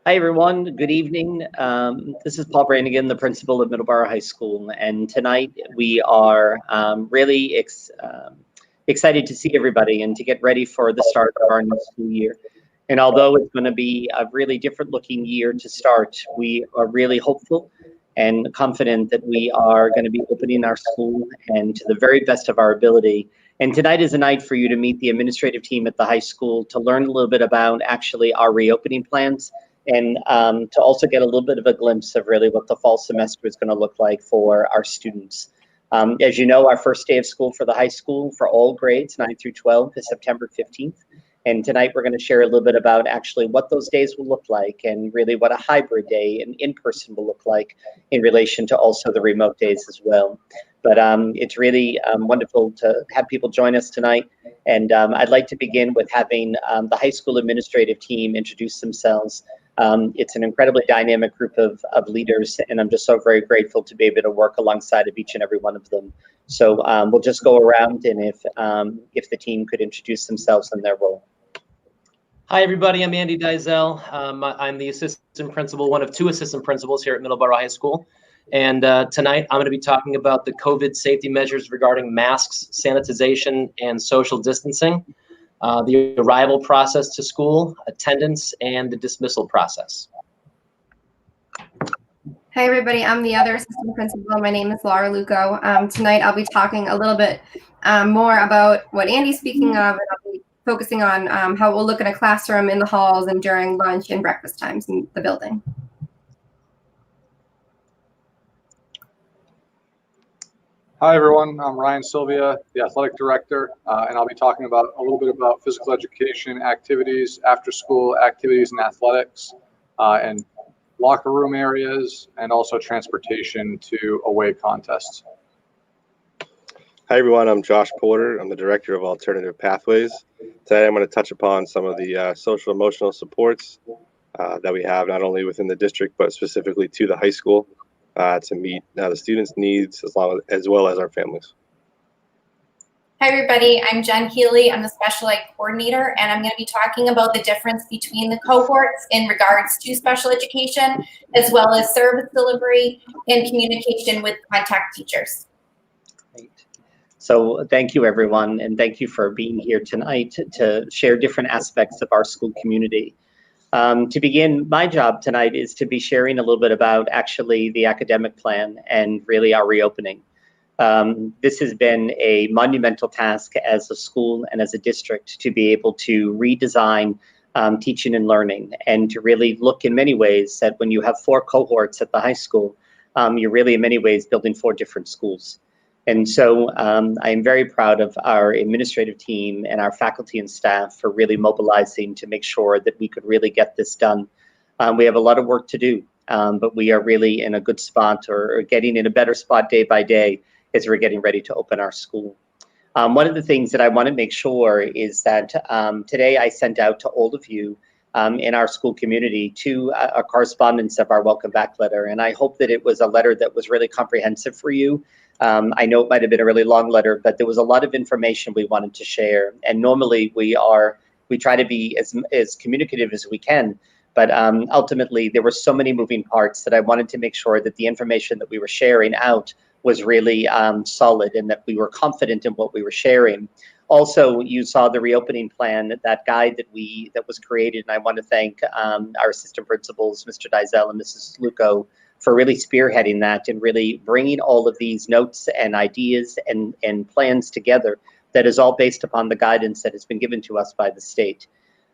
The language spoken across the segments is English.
Hi, everyone. Good evening. This is Paul Brannigan, the principal of Middleborough High School. And tonight we are really excited to see everybody and to get ready for the start of our new school year. And although it's going to be a really different looking year to start, we are really hopeful and confident that we are going to be opening our school and to the very best of our ability. And tonight is a night for you to meet the administrative team at the high school to learn a little bit about actually our reopening plans and to also get a little bit of a glimpse of really what the fall semester is going to look like for our students. As you know, our first day of school for the high school for all grades, 9 through 12, is September 15th. And tonight we're going to share a little bit about actually what those days will look like and really what a hybrid day and in-person will look like in relation to also the remote days as well. But it's really wonderful to have people join us tonight. And I'd like to begin with having the high school administrative team introduce themselves. It's an incredibly dynamic group of leaders, and I'm just so very grateful to be able to work alongside of each and every one of them. So we'll just go around, and if the team could introduce themselves and their role. Hi, everybody. I'm Andy Dizell. I'm the assistant principal, one of two assistant principals here at Middleborough High School. And tonight I'm going to be talking about the COVID safety measures regarding masks, sanitization, and social distancing, the arrival process to school, attendance, and the dismissal process. Hi, everybody. I'm the other assistant principal. My name is Laura Luco. Tonight I'll be talking a little bit more about what Andy's speaking of, and I'll be focusing on how we'll look in a classroom, in the halls, and during lunch and breakfast times in the building. Hi, everyone. I'm Ryan Sylvia, the athletic director, and I'll be talking about a little bit about physical education activities, after school activities and athletics, and locker room areas, and also transportation to away contests. Hi, everyone. I'm Josh Porter. I'm the director of Alternative Pathways. Today, I'm going to touch upon some of the social emotional supports that we have, not only within the district, but specifically to the high school to meet the students' needs as well as our families. Hi, everybody. I'm Jen Healy. I'm the special ed coordinator, and I'm going to be talking about the difference between the cohorts in regards to special education, as well as service delivery and communication with contact teachers. Great. So thank you, everyone, and thank you for being here tonight to share different aspects of our school community. To begin, my job tonight is to be sharing a little bit about actually the academic plan and really our reopening. This has been a monumental task as a school and as a district to be able to redesign teaching and learning and to really look in many ways that when you have 4 cohorts at the high school, you're really in many ways building 4 different schools. And so I am very proud of our administrative team and our faculty and staff for really mobilizing to make sure that we could really get this done. We have a lot of work to do, but we are really in a good spot or getting in a better spot day by day as we're getting ready to open our school. One of the things that I want to make sure is that today I sent out to all of you in our school community a correspondence of our welcome back letter. And I hope that it was a letter that was really comprehensive for you. I know it might have been a really long letter, but there was a lot of information we wanted to share. And normally we try to be as communicative as we can. But ultimately, there were so many moving parts that I wanted to make sure that the information that we were sharing out was really solid and that we were confident in what we were sharing. Also, you saw the reopening plan, that guide that was created, and I want to thank our assistant principals, Mr. Dizell and Mrs. Luco, for really spearheading that and really bringing all of these notes and ideas and plans together that is all based upon the guidance that has been given to us by the state.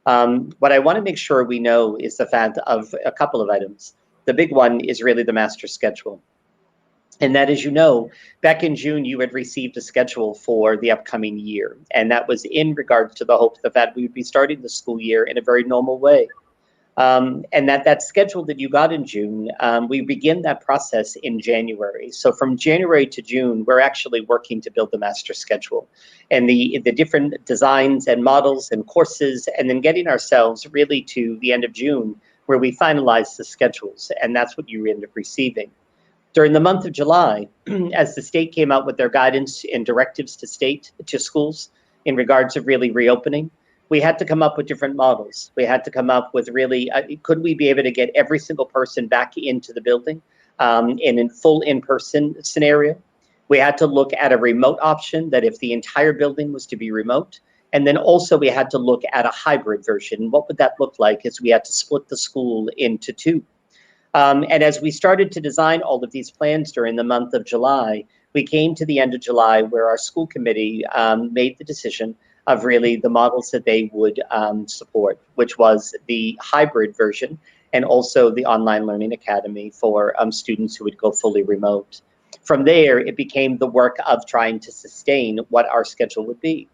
What I want to make sure we know is the fact of a couple of items. The big one is really the master schedule. And that, as you know, back in June, you had received a schedule for the upcoming year. And that was in regards to the hope that we would be starting the school year in a very normal way. And that schedule that you got in June, we begin that process in January. So from January to June, we're actually working to build the master schedule and the different designs and models and courses, and then getting ourselves really to the end of June where we finalize the schedules. And that's what you end up receiving. During the month of July, as the state came out with their guidance and directives to schools in regards to really reopening, we had to come up with different models. We had to come up with really, could we be able to get every single person back into the building in a full in-person scenario? We had to look at a remote option, that if the entire building was to be remote. And then also we had to look at a hybrid version. What would that look like as we had to split the school into two? And as we started to design all of these plans during the month of July, we came to the end of July where our school committee made the decision of really the models that they would support, which was the hybrid version and also the online learning academy for students who would go fully remote. From there, it became the work of trying to sustain what our schedule would be.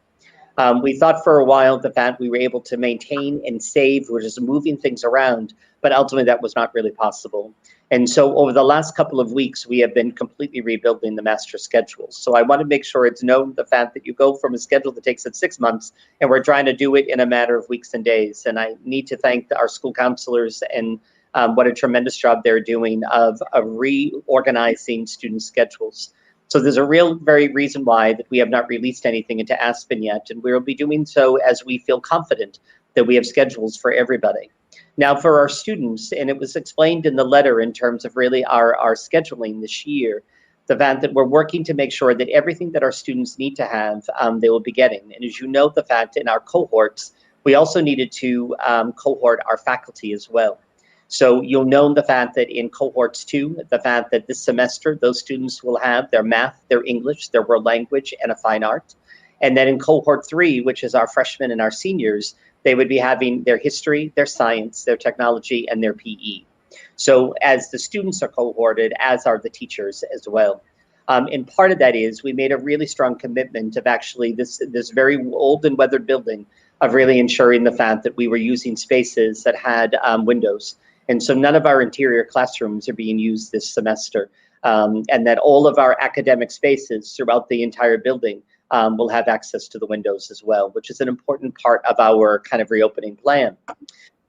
We thought for a while that we were able to maintain and save, we're just moving things around, but ultimately that was not really possible. And so over the last couple of weeks, we have been completely rebuilding the master schedules. So I want to make sure it's known the fact that you go from a schedule that takes us 6 months, and we're trying to do it in a matter of weeks and days. And I need to thank our school counselors and what a tremendous job they're doing of reorganizing student schedules. So there's a real very reason why that we have not released anything into Aspen yet, and we'll be doing so as we feel confident that we have schedules for everybody. Now for our students, and it was explained in the letter in terms of really our scheduling this year, the fact that we're working to make sure that everything that our students need to have, they will be getting. And as you know, the fact in our cohorts, we also needed to cohort our faculty as well. So you'll know the fact that in cohorts 2, the fact that this semester, those students will have their math, their English, their world language, and a fine art. And then in cohort 3, which is our freshmen and our seniors, they would be having their history, their science, their technology, and their PE. So as the students are cohorted, as are the teachers as well. And part of that is we made a really strong commitment of actually this very old and weathered building of really ensuring the fact that we were using spaces that had windows. And so none of our interior classrooms are being used this semester, and that all of our academic spaces throughout the entire building will have access to the windows as well, which is an important part of our kind of reopening plan.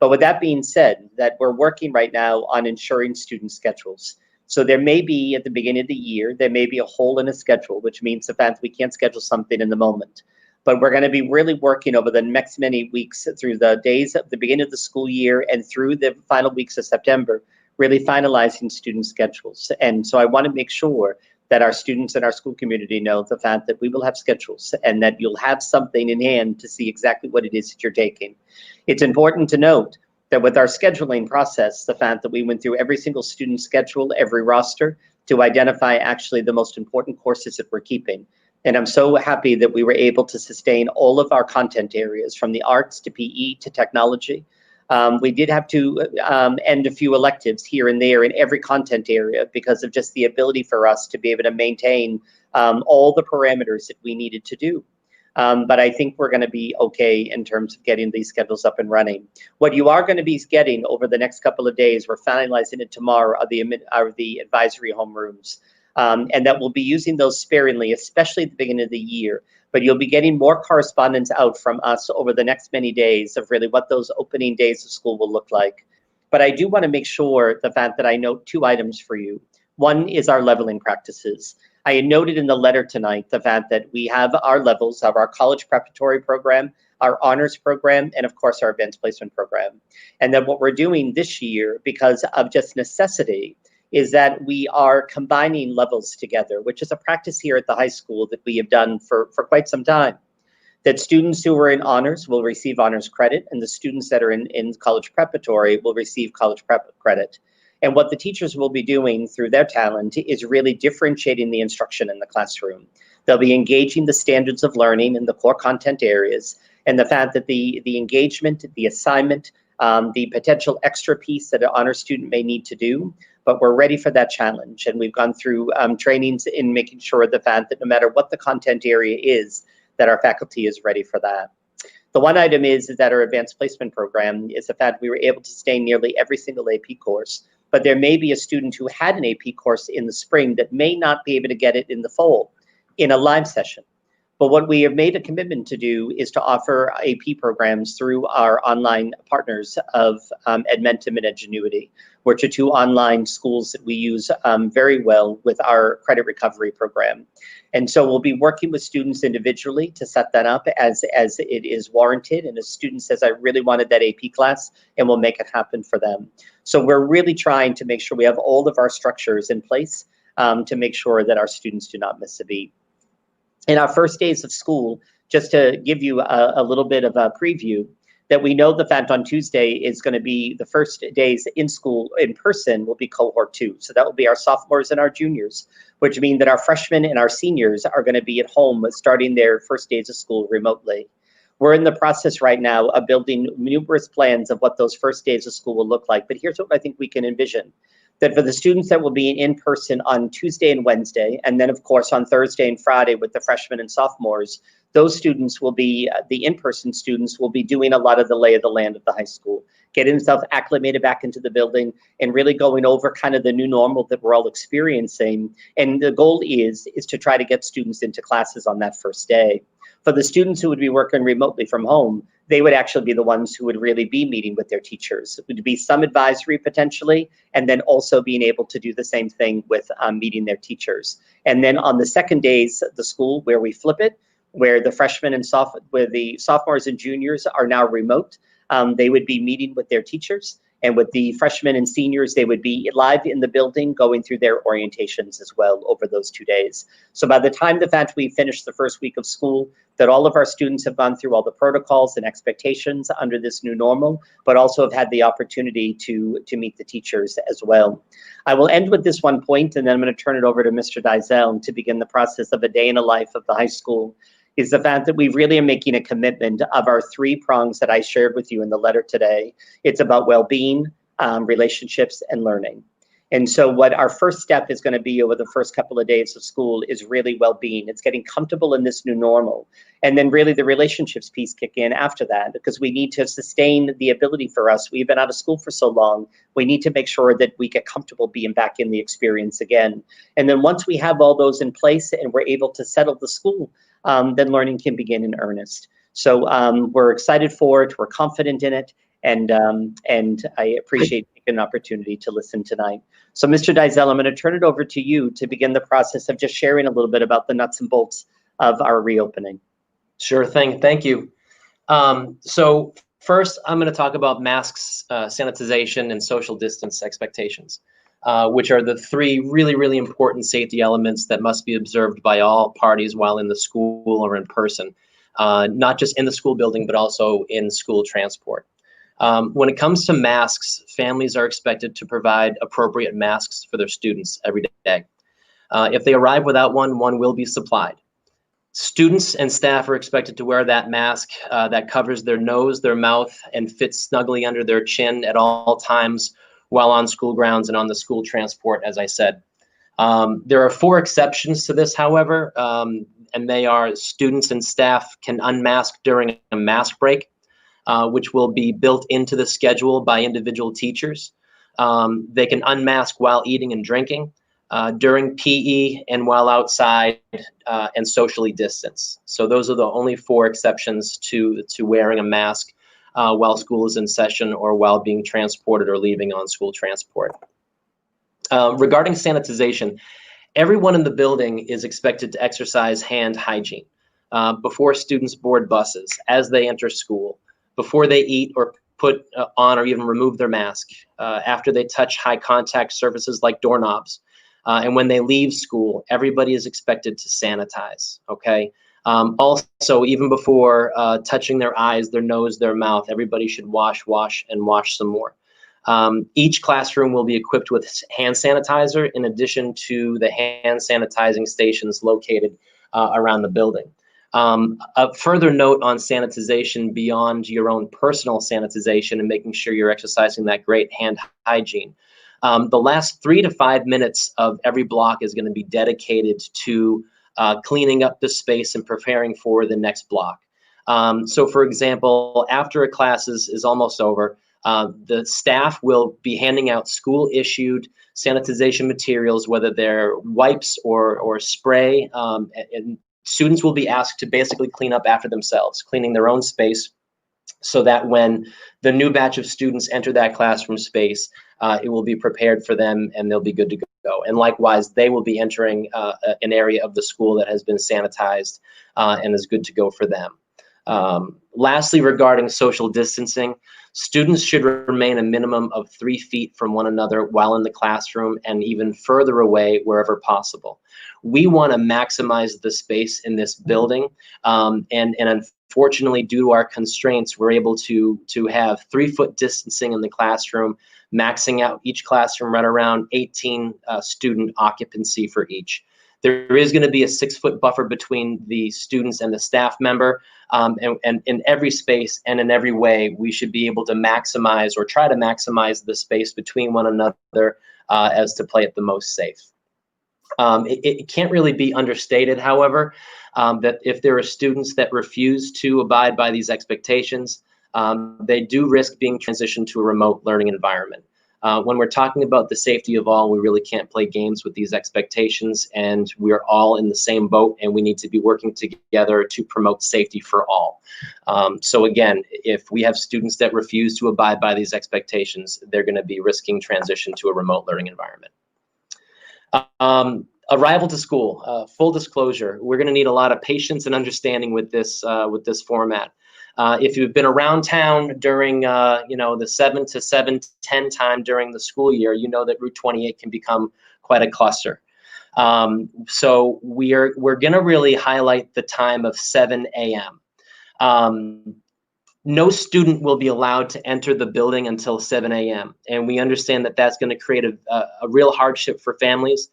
But with that being said, that we're working right now on ensuring student schedules. So there may be at the beginning of the year, there may be a hole in a schedule, which means the fact that we can't schedule something in the moment. But we're going to be really working over the next many weeks through the days of the beginning of the school year and through the final weeks of September, really finalizing student schedules. And so I want to make sure that our students and our school community know the fact that we will have schedules and that you'll have something in hand to see exactly what it is that you're taking. It's important to note that with our scheduling process, the fact that we went through every single student schedule, every roster, to identify actually the most important courses that we're keeping. And I'm so happy that we were able to sustain all of our content areas, from the arts to PE to technology. We did have to end a few electives here and there in every content area because of just the ability for us to be able to maintain all the parameters that we needed to do. But I think we're going to be okay in terms of getting these schedules up and running. What you are going to be getting over the next couple of days, we're finalizing it tomorrow, are the advisory homerooms. And that we'll be using those sparingly, especially at the beginning of the year. But you'll be getting more correspondence out from us over the next many days of really what those opening days of school will look like. But I do want to make sure the fact that I note 2 items for you. One is our leveling practices. I had noted in the letter tonight the fact that we have our levels of our college preparatory program, our honors program, and of course our advanced placement program. And then what we're doing this year, because of just necessity, is that we are combining levels together, which is a practice here at the high school that we have done for quite some time. That students who are in honors will receive honors credit, and the students that are in college preparatory will receive college prep credit. And what the teachers will be doing through their talent is really differentiating the instruction in the classroom. They'll be engaging the standards of learning in the core content areas, and the fact that the engagement, the assignment, the potential extra piece that an honor student may need to do, but we're ready for that challenge. And we've gone through trainings in making sure the fact that no matter what the content area is, that our faculty is ready for that. The one item is that our advanced placement program is the fact we were able to sustain nearly every single AP course, but there may be a student who had an AP course in the spring that may not be able to get it in the fall in a live session. But what we have made a commitment to do is to offer AP programs through our online partners of Edmentum and Edgenuity, which are two online schools that we use very well with our credit recovery program. And so we'll be working with students individually to set that up as it is warranted. And a student says, I really wanted that AP class, and we'll make it happen for them. So we're really trying to make sure we have all of our structures in place to make sure that our students do not miss a beat. In our first days of school, just to give you a little bit of a preview, that we know the fact on Tuesday is going to be the first days in school in person will be cohort 2. So that will be our sophomores and our juniors, which means that our freshmen and our seniors are going to be at home starting their first days of school remotely. We're in the process right now of building numerous plans of what those first days of school will look like. But here's what I think we can envision. That for the students that will be in person on Tuesday and Wednesday, and then of course on Thursday and Friday with the freshmen and sophomores, those students will be, the in-person students will be doing a lot of the lay of the land of the high school, getting themselves acclimated back into the building and really going over kind of the new normal that we're all experiencing. And the goal is to try to get students into classes on that first day. For the students who would be working remotely from home, they would actually be the ones who would really be meeting with their teachers. It would be some advisory potentially, and then also being able to do the same thing with meeting their teachers. And then on the second days of the school where we flip it, where the freshmen and where the sophomores and juniors are now remote, they would be meeting with their teachers. And with the freshmen and seniors, they would be live in the building going through their orientations as well over those 2 days. So by the time we finish the first week of school, that all of our students have gone through all the protocols and expectations under this new normal, but also have had the opportunity to meet the teachers as well. I will end with this one point, and then I'm going to turn it over to Mr. Dysel to begin the process of a day in the life of the high school. Is the fact that we really are making a commitment of our 3 prongs that I shared with you in the letter today. It's about well-being, relationships, and learning. And so what our first step is going to be over the first couple of days of school is really well-being. It's getting comfortable in this new normal. And then really the relationships piece kick in after that, because we need to sustain the ability for us. We've been out of school for so long. We need to make sure that we get comfortable being back in the experience again. And then once we have all those in place and we're able to settle the school, then learning can begin in earnest. So we're excited for it. We're confident in it. And I appreciate taking an opportunity to listen tonight. So Mr. Dysel, I'm going to turn it over to you to begin the process of just sharing a little bit about the nuts and bolts of our reopening. Sure thing. Thank you. So first, I'm going to talk about masks, sanitization, and social distance expectations, which are the 3 really, really important safety elements that must be observed by all parties while in the school or in person, not just in the school building, but also in school transport. When it comes to masks, families are expected to provide appropriate masks for their students every day. If they arrive without one, one will be supplied. Students and staff are expected to wear that mask that covers their nose, their mouth, and fits snugly under their chin at all times while on school grounds and on the school transport, as I said. There are 4 exceptions to this, however, and they are students and staff can unmask during a mask break, which will be built into the schedule by individual teachers. They can unmask while eating and drinking, during PE, and while outside and socially distance. So those are the only 4 exceptions to wearing a mask while school is in session or while being transported or leaving on school transport. Regarding sanitization, everyone in the building is expected to exercise hand hygiene before students board buses, as they enter school, before they eat or put on or even remove their mask, after they touch high contact surfaces like doorknobs, and when they leave school. Everybody is expected to sanitize, okay? Also, even before touching their eyes, their nose, their mouth, everybody should wash, and wash some more. Each classroom will be equipped with hand sanitizer in addition to the hand sanitizing stations located around the building. A further note on sanitization beyond your own personal sanitization and making sure you're exercising that great hand hygiene. The last 3 to 5 minutes of every block is going to be dedicated to cleaning up the space and preparing for the next block. So for example, after a class is almost over, the staff will be handing out school-issued sanitization materials, whether they're wipes or spray, and students will be asked to basically clean up after themselves, cleaning their own space, so that when the new batch of students enter that classroom space, it will be prepared for them and they'll be good to go. And likewise, they will be entering an area of the school that has been sanitized and is good to go for them. Lastly, regarding social distancing, students should remain a minimum of 3 feet from one another while in the classroom and even further away wherever possible. We want to maximize the space in this building, and unfortunately, due to our constraints, we're able to have 3-foot distancing in the classroom, maxing out each classroom right around 18 student occupancy for each. There is going to be a 6-foot buffer between the students and the staff member, and in every space and in every way, we should be able to maximize or try to maximize the space between one another as to play it the most safe. It can't really be understated, however, that if there are students that refuse to abide by these expectations, they do risk being transitioned to a remote learning environment. When we're talking about the safety of all, we really can't play games with these expectations, and we're all in the same boat, and we need to be working together to promote safety for all. So again, if we have students that refuse to abide by these expectations, they're going to be risking transition to a remote learning environment. Arrival to school, full disclosure, we're going to need a lot of patience and understanding with this format. If you've been around town during the 7 to 7:10 time during the school year, you know that Route 28 can become quite a cluster. So we're going to really highlight the time of 7 a.m. No student will be allowed to enter the building until 7 a.m. And we understand that that's going to create a real hardship for families.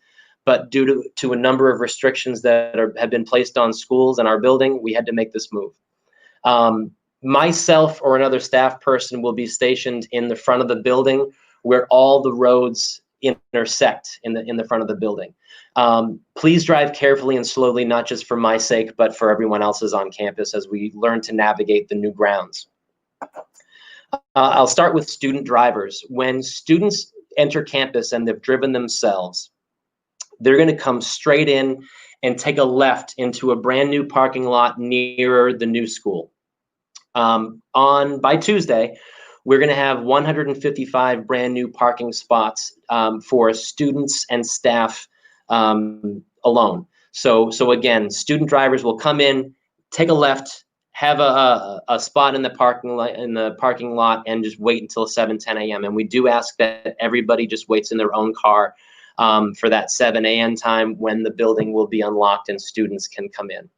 But due to a number of restrictions that have been placed on schools and our building, we had to make this move. Myself or another staff person will be stationed in the front of the building where all the roads intersect in the front of the building. Please drive carefully and slowly, not just for my sake, but for everyone else's on campus as we learn to navigate the new grounds. I'll start with student drivers. When students enter campus and they've driven themselves, they're going to come straight in and take a left into a brand new parking lot nearer the new school. By Tuesday, we're going to have 155 brand new parking spots for students and staff alone. So again, student drivers will come in, take a left, have a spot in the parking lot, and just wait until 7:10 a.m. And we do ask that everybody just waits in their own car for that 7 a.m. time when the building will be unlocked and students can come in.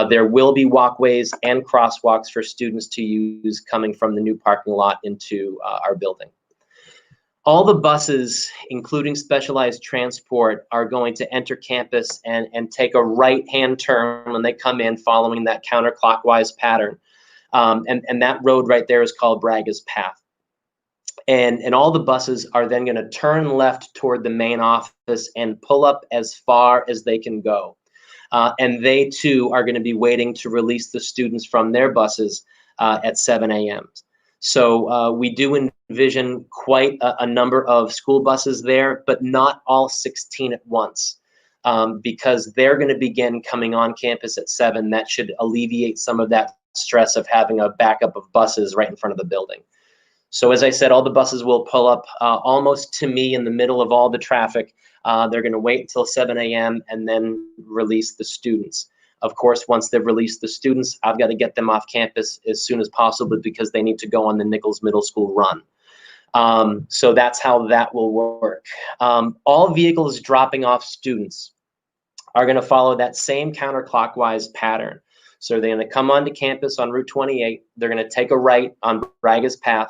There will be walkways and crosswalks for students to use coming from the new parking lot into our building. All the buses, including specialized transport, are going to enter campus and take a right-hand turn when they come in, following that counterclockwise pattern. And that road right there is called Braga's Path. And all the buses are then going to turn left toward the main office and pull up as far as they can go. And they too are going to be waiting to release the students from their buses at 7 a.m. So we do envision quite a number of school buses there, but not all 16 at once, because they're going to begin coming on campus at 7. That should alleviate some of that stress of having a backup of buses right in front of the building. So as I said, all the buses will pull up almost to me in the middle of all the traffic. They're going to wait until 7 a.m. and then release the students. Of course, once they've released the students, I've got to get them off campus as soon as possible because they need to go on the Nichols Middle School run. So that's how that will work. All vehicles dropping off students are going to follow that same counterclockwise pattern. So they're going to come onto campus on Route 28. They're going to take a right on Braga's Path,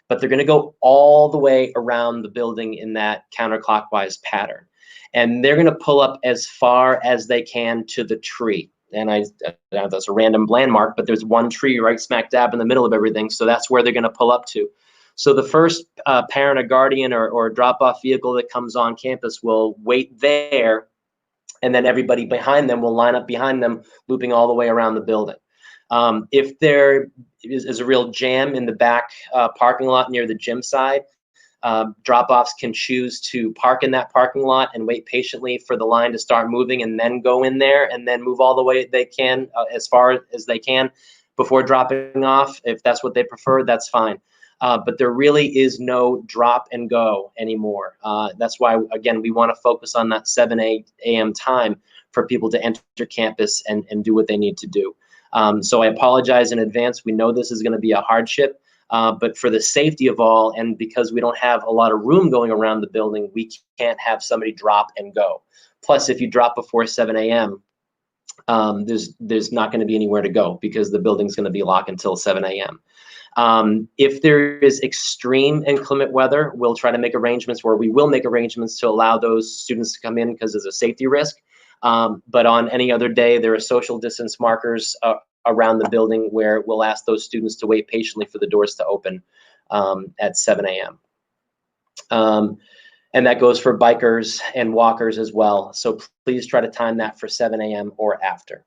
but they're going to go all the way around the building in that counterclockwise pattern. And they're going to pull up as far as they can to the tree. And that's a random landmark, but there's one tree right smack dab in the middle of everything. So that's where they're going to pull up to. So the first parent or guardian or drop-off vehicle that comes on campus will wait there, and then everybody behind them will line up behind them, looping all the way around the building. If there is a real jam in the back parking lot near the gym side, Drop-offs can choose to park in that parking lot and wait patiently for the line to start moving and then go in there and then move all the way they can, as far as they can before dropping off. If that's what they prefer, that's fine. But there really is no drop and go anymore. That's why, again, we want to focus on that 7 a.m. time for people to enter campus and do what they need to do. So I apologize in advance. We know this is going to be a hardship. But for the safety of all, and because we don't have a lot of room going around the building, we can't have somebody drop and go. Plus, if you drop before 7 a.m., there's not going to be anywhere to go because the building's going to be locked until 7 a.m. If there is extreme inclement weather, we'll try to make arrangements where we will make arrangements to allow those students to come in because there's a safety risk. But on any other day, there are social distance markers around the building where we'll ask those students to wait patiently for the doors to open at 7 a.m. And that goes for bikers and walkers as well. So please try to time that for 7 a.m. or after.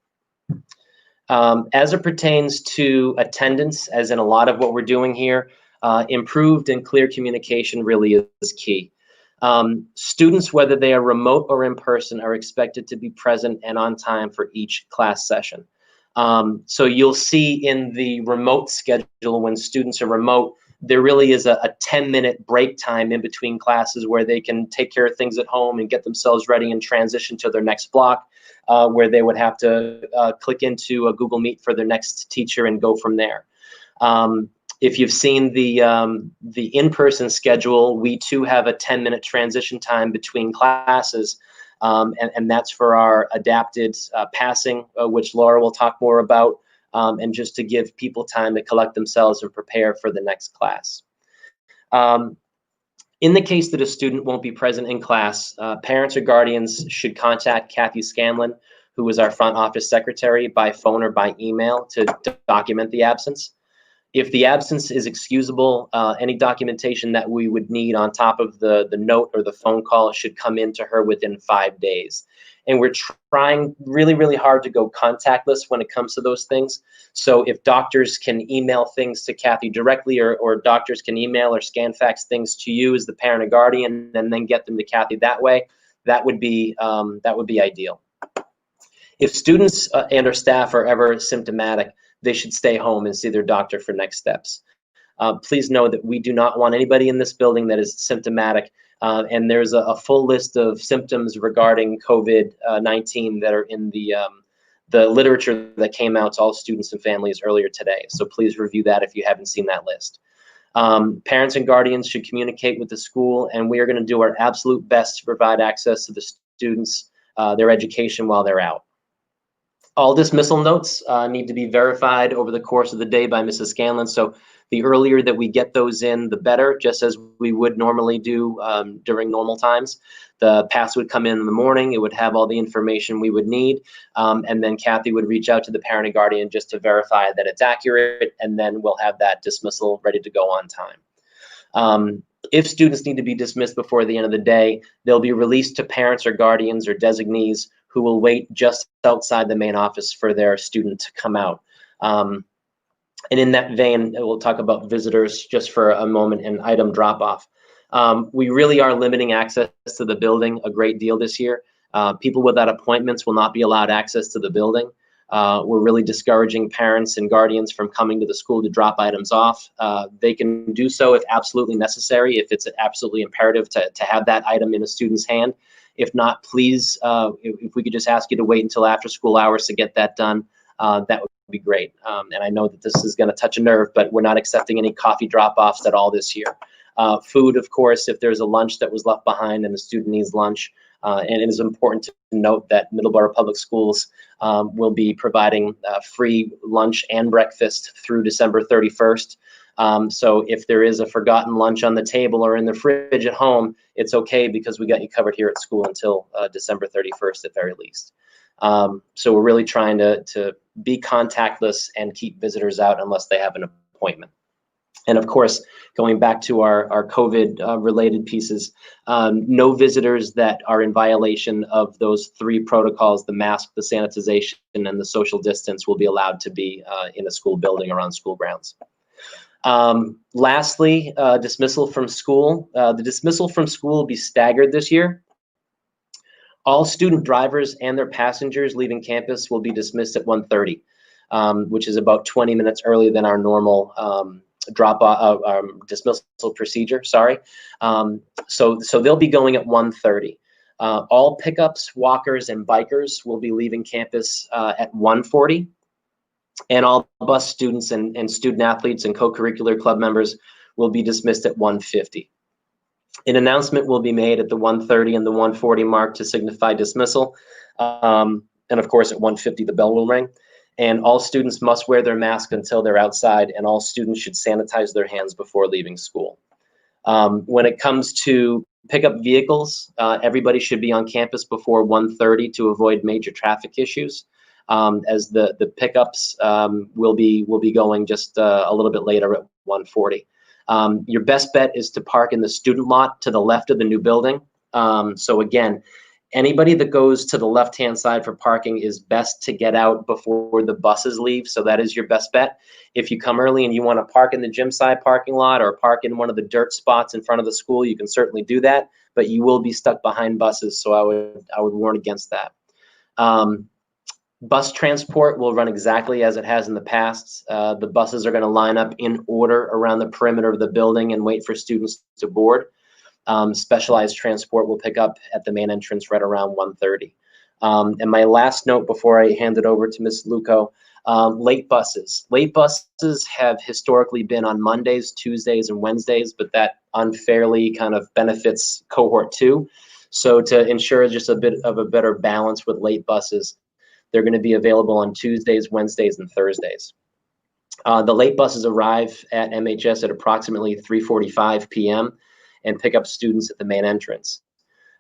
As it pertains to attendance, as in a lot of what we're doing here, improved and clear communication really is key. Students, whether they are remote or in person, are expected to be present and on time for each class session. So you'll see in the remote schedule, when students are remote, there really is a 10-minute break time in between classes where they can take care of things at home and get themselves ready and transition to their next block, where they would have to click into a Google Meet for their next teacher and go from there. If you've seen the in-person schedule, we too have a 10-minute transition time between classes. And that's for our adapted passing, which Laura will talk more about, and just to give people time to collect themselves and prepare for the next class. In the case that a student won't be present in class, parents or guardians should contact Kathy Scanlon, who is our front office secretary, by phone or by email to document the absence. If the absence is excusable, any documentation that we would need on top of the note or the phone call should come in to her within 5 days. And we're trying really, really hard to go contactless when it comes to those things. So if doctors can email things to Kathy directly, or doctors can email or scan fax things to you as the parent or guardian, and then get them to Kathy that way, that would be ideal. If students and or staff are ever symptomatic, they should stay home and see their doctor for next steps. Please know that we do not want anybody in this building that is symptomatic, and there's a full list of symptoms regarding COVID-19 that are in the literature that came out to all students and families earlier today. So please review that if you haven't seen that list. Parents and guardians should communicate with the school, and we are going to do our absolute best to provide access to the students, their education while they're out. All dismissal notes need to be verified over the course of the day by Mrs. Scanlon. So the earlier that we get those in, the better, just as we would normally do during normal times. The pass would come in the morning. It would have all the information we would need. And then Kathy would reach out to the parent and guardian just to verify that it's accurate. And then we'll have that dismissal ready to go on time. If students need to be dismissed before the end of the day, they'll be released to parents or guardians or designees who will wait just outside the main office for their student to come out. And in that vein, we'll talk about visitors just for a moment and item drop-off. We really are limiting access to the building a great deal this year. People without appointments will not be allowed access to the building. We're really discouraging parents and guardians from coming to the school to drop items off. They can do so if absolutely necessary, if it's absolutely imperative to have that item in a student's hand. If not, please, if we could just ask you to wait until after school hours to get that done, that would be great. And I know that this is going to touch a nerve, but we're not accepting any coffee drop-offs at all this year. Food, of course, if there's a lunch that was left behind and the student needs lunch, and it is important to note that Middleborough Public Schools will be providing free lunch and breakfast through December 31st. So if there is a forgotten lunch on the table or in the fridge at home, it's okay because we got you covered here at school until December 31st at very least. So we're really trying to be contactless and keep visitors out unless they have an appointment. And of course, going back to our COVID related pieces, no visitors that are in violation of those 3 protocols, the mask, the sanitization, and the social distance, will be allowed to be in a school building or on school grounds. Lastly, dismissal from school. The dismissal from school will be staggered this year. All student drivers and their passengers leaving campus will be dismissed at 1:30, which is about 20 minutes earlier than our normal dismissal procedure. Sorry. So they'll be going at 1:30. All pickups, walkers, and bikers will be leaving campus at 1:40. And all bus students and student athletes and co-curricular club members will be dismissed at 1:50. An announcement will be made at the 1:30 and the 1:40 mark to signify dismissal. And of course, at 1:50, the bell will ring. And all students must wear their mask until they're outside, and all students should sanitize their hands before leaving school. When it comes to pickup vehicles, everybody should be on campus before 1:30 to avoid major traffic issues, as the pickups will be going just a little bit later at 1:40. Your best bet is to park in the student lot to the left of the new building. So again, anybody that goes to the left-hand side for parking is best to get out before the buses leave. So that is your best bet. If you come early and you want to park in the gym side parking lot or park in one of the dirt spots in front of the school, you can certainly do that, but you will be stuck behind buses. So I would warn against that. Bus transport will run exactly as it has in the past. The buses are going to line up in order around the perimeter of the building and wait for students to board. Specialized transport will pick up at the main entrance right around 1:30. And my last note before I hand it over to Ms. Luco, late buses. Late buses have historically been on Mondays, Tuesdays, and Wednesdays, but that unfairly kind of benefits cohort 2. So to ensure just a bit of a better balance with late buses, they're going to be available on Tuesdays, Wednesdays, and Thursdays. The late buses arrive at MHS at approximately 3:45 p.m. and pick up students at the main entrance.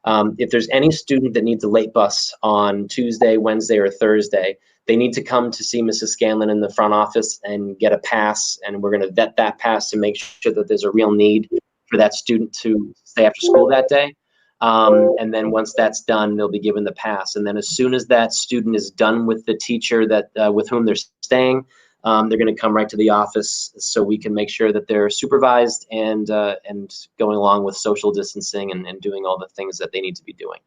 If there's any student that needs a late bus on Tuesday, Wednesday, or Thursday, they need to come to see Mrs. Scanlon in the front office and get a pass, and we're going to vet that pass to make sure that there's a real need for that student to stay after school that day. And then once that's done, they'll be given the pass. And then as soon as that student is done with the teacher that with whom they're staying, they're going to come right to the office so we can make sure that they're supervised and going along with social distancing and doing all the things that they need to be doing.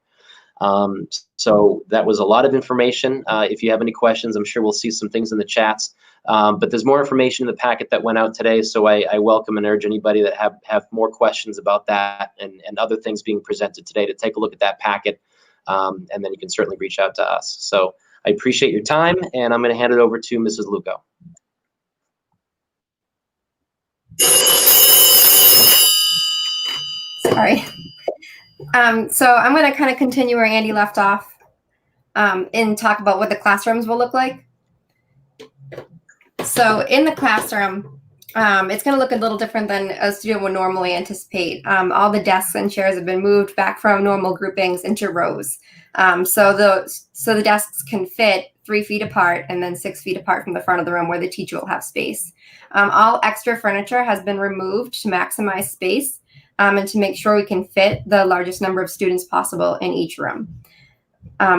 So that was a lot of information. If you have any questions, I'm sure we'll see some things in the chats. But there's more information in the packet that went out today, so I welcome and urge anybody that have more questions about that and other things being presented today to take a look at that packet, and then you can certainly reach out to us. So I appreciate your time, and I'm going to hand it over to Mrs. Luco. Sorry. So I'm going to kind of continue where Andy left off and talk about what the classrooms will look like. So in the classroom, it's going to look a little different than a student would normally anticipate. All the desks and chairs have been moved back from normal groupings into rows. So the desks can fit 3 feet apart and then 6 feet apart from the front of the room where the teacher will have space. All extra furniture has been removed to maximize space and to make sure we can fit the largest number of students possible in each room.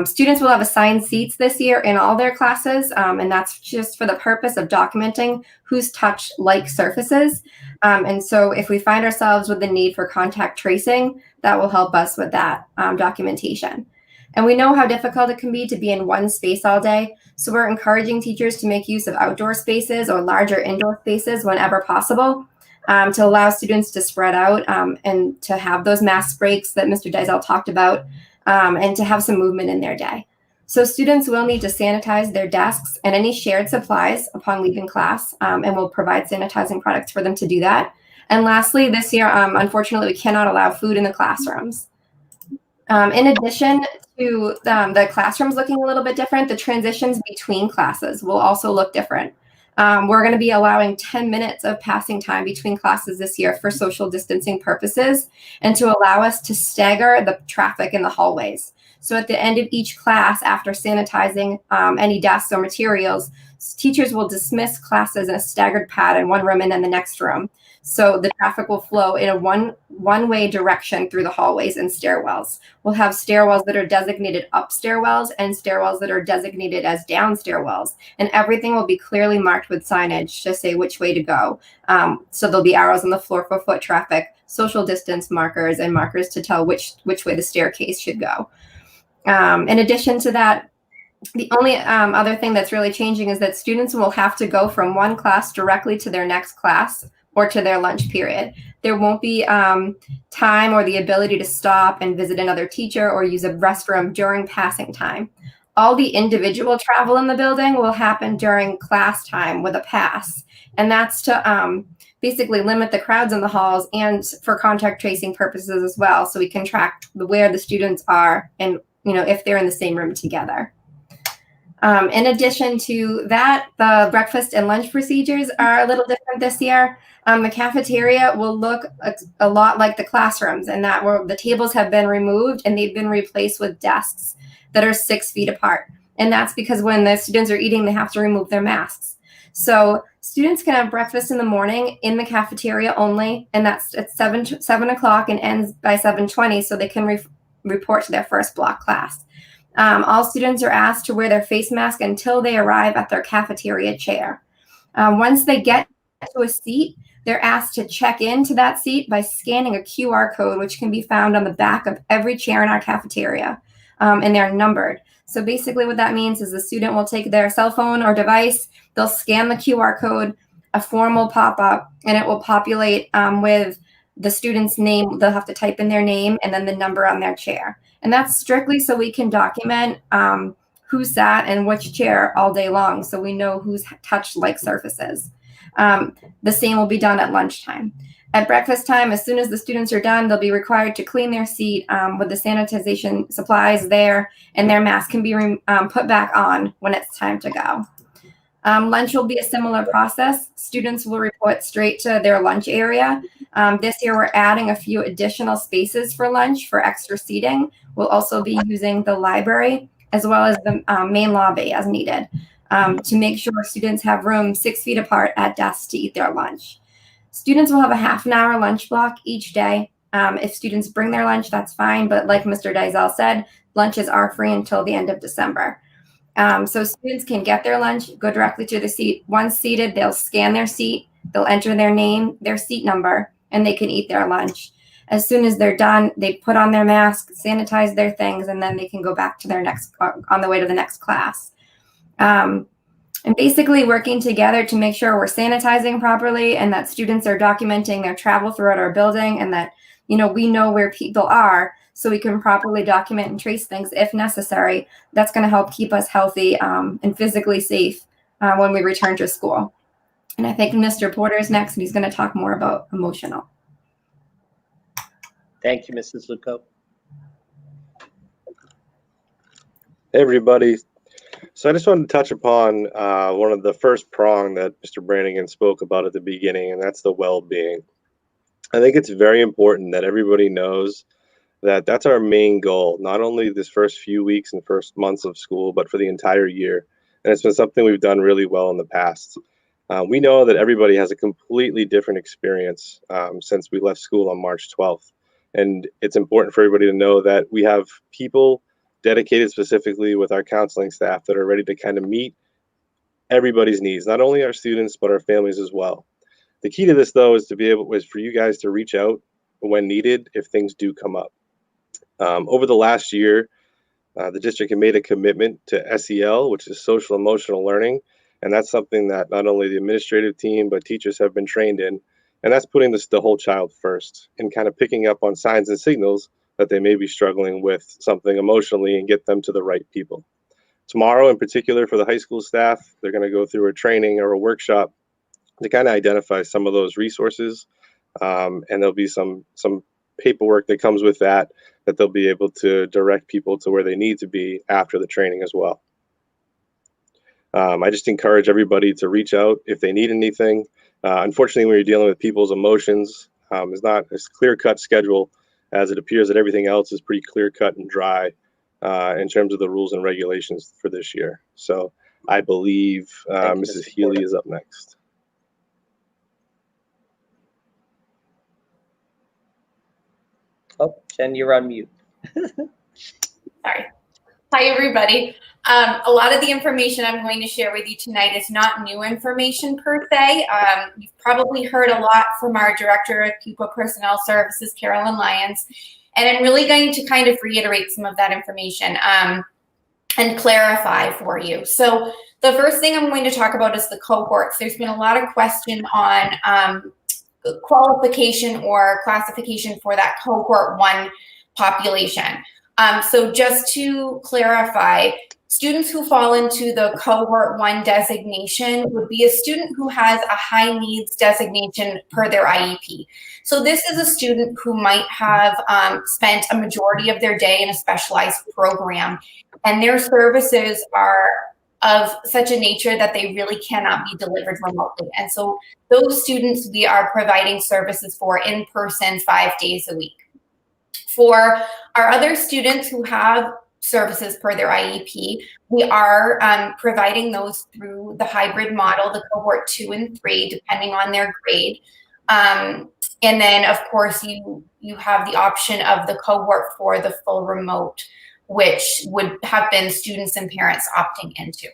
Students will have assigned seats this year in all their classes, and that's just for the purpose of documenting who's touched like surfaces. And so if we find ourselves with the need for contact tracing, that will help us with that documentation. And we know how difficult it can be to be in one space all day, so we're encouraging teachers to make use of outdoor spaces or larger indoor spaces whenever possible, to allow students to spread out and to have those mask breaks that Mr. Deisel talked about, and to have some movement in their day. So students will need to sanitize their desks and any shared supplies upon leaving class, and we'll provide sanitizing products for them to do that. And lastly, this year, unfortunately, we cannot allow food in the classrooms. In addition to the classrooms looking a little bit different, the transitions between classes will also look different. We're going to be allowing 10 minutes of passing time between classes this year for social distancing purposes and to allow us to stagger the traffic in the hallways. So at the end of each class, after sanitizing any desks or materials, teachers will dismiss classes in a staggered pattern, one room and then the next room, So the traffic will flow in a one-way direction through the hallways and stairwells. We'll have stairwells that are designated up stairwells and stairwells that are designated as down stairwells. And everything will be clearly marked with signage to say which way to go. So there'll be arrows on the floor for foot traffic, social distance markers, and markers to tell which way the staircase should go. In addition to that, the only other thing that's really changing is that students will have to go from one class directly to their next class or to their lunch period. There won't be time or the ability to stop and visit another teacher or use a restroom during passing time. All the individual travel in the building will happen during class time with a pass. And that's to basically limit the crowds in the halls and for contact tracing purposes as well. So we can track where the students are and, you know, if they're in the same room together. In addition to that, the breakfast and lunch procedures are a little different this year. The cafeteria will look a lot like the classrooms, and that the tables have been removed and they've been replaced with desks that are 6 feet apart. And that's because when the students are eating, they have to remove their masks. So students can have breakfast in the morning in the cafeteria only, and that's at 7 o'clock and ends by 7:20, so they can report to their first block class. All students are asked to wear their face mask until they arrive at their cafeteria chair. Once they get to a seat, they're asked to check into that seat by scanning a QR code, which can be found on the back of every chair in our cafeteria, and they're numbered. So basically what that means is the student will take their cell phone or device, they'll scan the QR code, a form will pop up, and it will populate with the student's name. They'll have to type in their name and then the number on their chair. And that's strictly so we can document who sat in which chair all day long, so we know who's touched like surfaces. The same will be done at lunchtime. At breakfast time, as soon as the students are done, they'll be required to clean their seat with the sanitization supplies there, and their mask can be put back on when it's time to go. Lunch will be a similar process. Students will report straight to their lunch area. This year, we're adding a few additional spaces for lunch for extra seating. We'll also be using the library as well as the main lobby as needed to make sure students have room 6 feet apart at desks to eat their lunch. Students will have a half an hour lunch block each day. If students bring their lunch, that's fine. But like Mr. Deisel said, lunches are free until the end of December. So students can get their lunch, go directly to the seat. Once seated, they'll scan their seat, they'll enter their name, their seat number, and they can eat their lunch. As soon as they're done, they put on their mask, sanitize their things, and then they can go back to their on the way to the next class. And basically working together to make sure we're sanitizing properly and that students are documenting their travel throughout our building, and that, you know, we know where people are so we can properly document and trace things if necessary. That's going to help keep us healthy and physically safe when we return to school. And I think Mr. Porter is next, and he's going to talk more about emotional. Thank you, Mrs. Luco. Hey, everybody. So I just wanted to touch upon one of the first prong that Mr. Brannigan spoke about at the beginning, and that's the well-being. I think it's very important that everybody knows that that's our main goal, not only this first few weeks and first months of school, but for the entire year. And it's been something we've done really well in the past. We know that everybody has a completely different experience since we left school on March 12th. And it's important for everybody to know that we have people dedicated specifically with our counseling staff that are ready to kind of meet everybody's needs, not only our students, but our families as well. The key to this, though, is for you guys to reach out when needed if things do come up. Over the last year, the district had made a commitment to SEL, which is social emotional learning. And that's something that not only the administrative team, but teachers have been trained in. And that's putting the whole child first and kind of picking up on signs and signals that they may be struggling with something emotionally and get them to the right people. Tomorrow, in particular, for the high school staff, they're going to go through a training or a workshop to kind of identify some of those resources. And there'll be some paperwork that comes with that they'll be able to direct people to where they need to be after the training as well. I just encourage everybody to reach out if they need anything. Unfortunately, when you're dealing with people's emotions, it's not as clear-cut schedule as it appears that everything else is pretty clear-cut and dry in terms of the rules and regulations for this year. So I believe Mrs. Healy is up next. Oh, Jen, you're on mute. Sorry. Hi, everybody. A lot of the information I'm going to share with you tonight is not new information per se. You've probably heard a lot from our Director of Pupil Personnel Services, Carolyn Lyons, and I'm really going to kind of reiterate some of that information and clarify for you. So the first thing I'm going to talk about is the cohorts. There's been a lot of question on qualification or classification for that cohort 1 population. So just to clarify, students who fall into the cohort 1 designation would be a student who has a high needs designation per their IEP. So this is a student who might have spent a majority of their day in a specialized program, and their services are of such a nature that they really cannot be delivered remotely. And so those students we are providing services for in person 5 days a week. For our other students who have services per their IEP, we are providing those through the hybrid model, the cohort 2 and 3, depending on their grade. And then, of course, you have the option of the cohort for the full remote, which would have been students and parents opting into.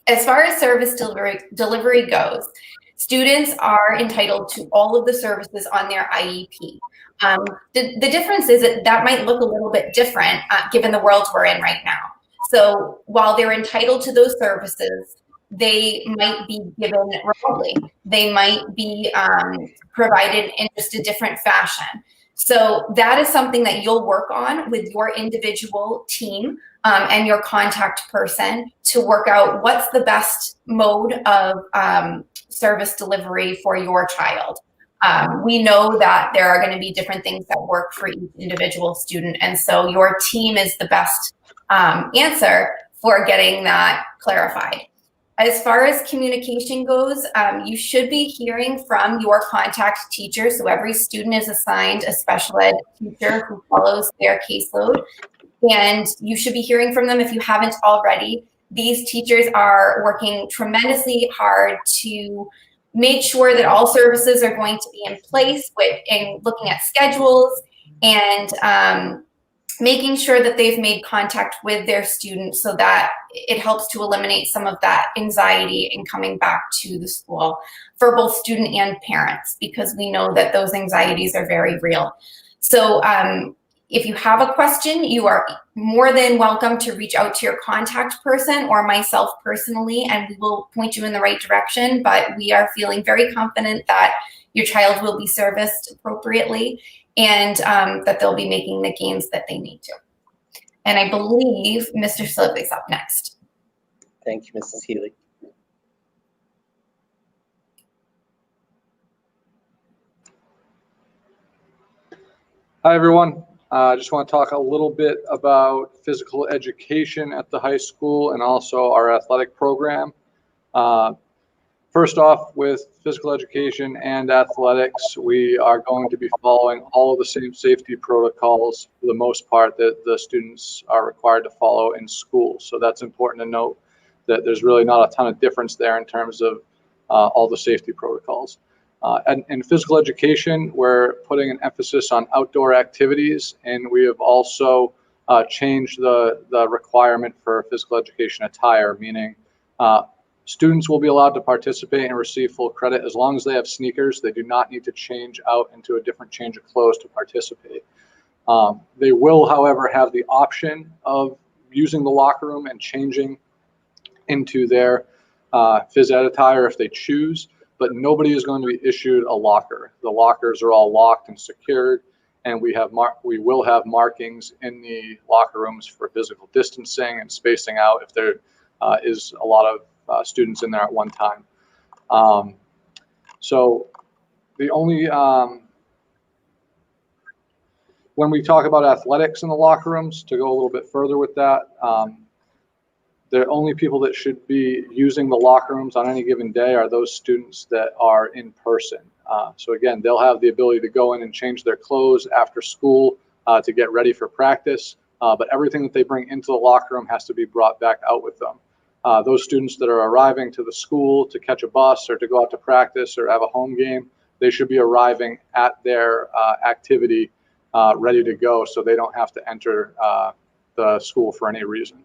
As far as service delivery goes, students are entitled to all of the services on their IEP. The difference is that might look a little bit different given the world we're in right now. So while they're entitled to those services, they might be given remotely. They might be provided in just a different fashion. So that is something that you'll work on with your individual team and your contact person to work out what's the best mode of service delivery for your child. We know that there are going to be different things that work for each individual student, and so your team is the best answer for getting that clarified. As far as communication goes, you should be hearing from your contact teacher. So every student is assigned a special ed teacher who follows their caseload, and you should be hearing from them if you haven't already. These teachers are working tremendously hard to make sure that all services are going to be in place in looking at schedules and making sure that they've made contact with their students so that it helps to eliminate some of that anxiety in coming back to the school for both student and parents, because we know that those anxieties are very real. So if you have a question, you are more than welcome to reach out to your contact person or myself personally, and we will point you in the right direction. But we are feeling very confident that your child will be serviced appropriately and that they'll be making the gains that they need to. And I believe Mr. Slively's up next. Thank you, Mrs. Healy. Hi, everyone. I just want to talk a little bit about physical education at the high school and also our athletic program. First off, with physical education and athletics, we are going to be following all of the same safety protocols for the most part that the students are required to follow in school. So that's important to note, that there's really not a ton of difference there in terms of all the safety protocols. And in physical education, we're putting an emphasis on outdoor activities, and we have also changed the requirement for physical education attire, meaning students will be allowed to participate and receive full credit as long as they have sneakers. They do not need to change out into a different change of clothes to participate. They will, however, have the option of using the locker room and changing into their phys ed attire if they choose, but nobody is going to be issued a locker. The lockers are all locked and secured, and we will have markings in the locker rooms for physical distancing and spacing out if there is a lot of students in there at one time. So the only, when we talk about athletics in the locker rooms, to go a little bit further with that, the only people that should be using the locker rooms on any given day are those students that are in person. So again, they'll have the ability to go in and change their clothes after school to get ready for practice, but everything that they bring into the locker room has to be brought back out with them. Those students that are arriving to the school to catch a bus or to go out to practice or have a home game, they should be arriving at their activity ready to go, so they don't have to enter the school for any reason.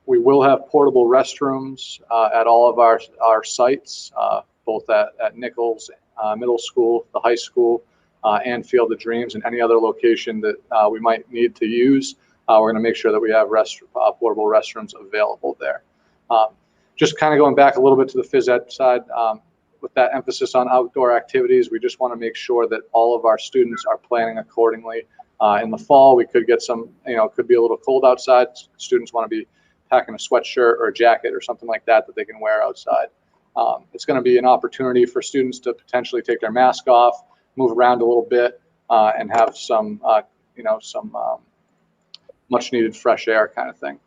We will have portable restrooms at all of our sites, both at Nichols Middle School, the high school, and Field of Dreams, and any other location that we might need to use. We're going to make sure that we have portable restrooms available there. Just kind of going back a little bit to the phys ed side, with that emphasis on outdoor activities, we just want to make sure that all of our students are planning accordingly. In the fall, we could get some, it could be a little cold outside. Students want to be packing a sweatshirt or a jacket or something like that they can wear outside. It's going to be an opportunity for students to potentially take their mask off, move around a little bit, and have some, some much needed fresh air kind of thing.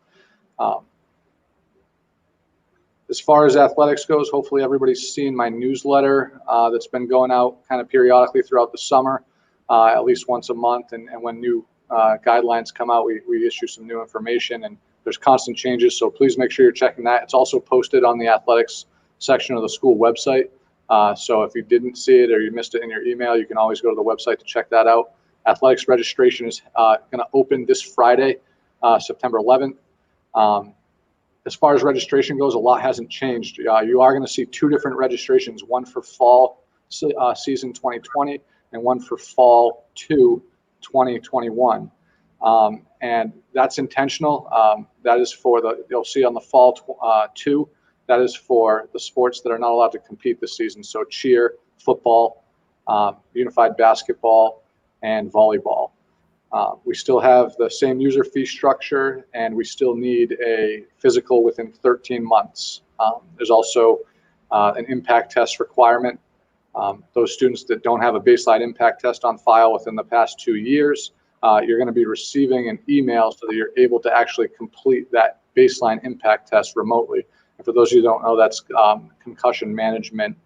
As far as athletics goes, hopefully everybody's seen my newsletter that's been going out kind of periodically throughout the summer, at least once a month. And when new guidelines come out, we issue some new information, and there's constant changes. So please make sure you're checking that. It's also posted on the athletics section of the school website. So if you didn't see it or you missed it in your email, you can always go to the website to check that out. Athletics registration is going to open this Friday, September 11th. As far as registration goes, a lot hasn't changed. You are going to see two different registrations, one for fall season 2020 and one for fall 2021. And that's intentional. That is for you'll see on the fall 2, that is for the sports that are not allowed to compete this season. So cheer, football, unified basketball, and volleyball. We still have the same user fee structure, and we still need a physical within 13 months. There's also an impact test requirement. Those students that don't have a baseline impact test on file within the past 2 years, you're going to be receiving an email so that you're able to actually complete that baseline impact test remotely. And for those of you who don't know, that's concussion management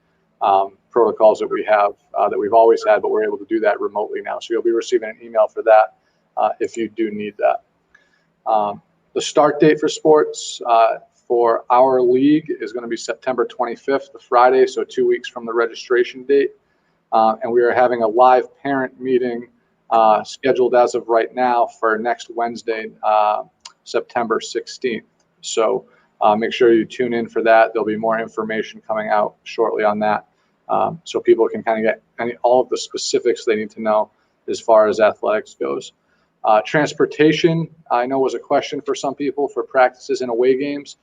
protocols that we have, that we've always had, but we're able to do that remotely now. So you'll be receiving an email for that if you do need that. The start date for sports for our league is going to be September 25th, the Friday, so 2 weeks from the registration date. And we are having a live parent meeting scheduled as of right now for next Wednesday, September 16th. So make sure you tune in for that. There'll be more information coming out shortly on that. So people can kind of get all of the specifics they need to know as far as athletics goes. Transportation, I know, was a question for some people for practices and away games.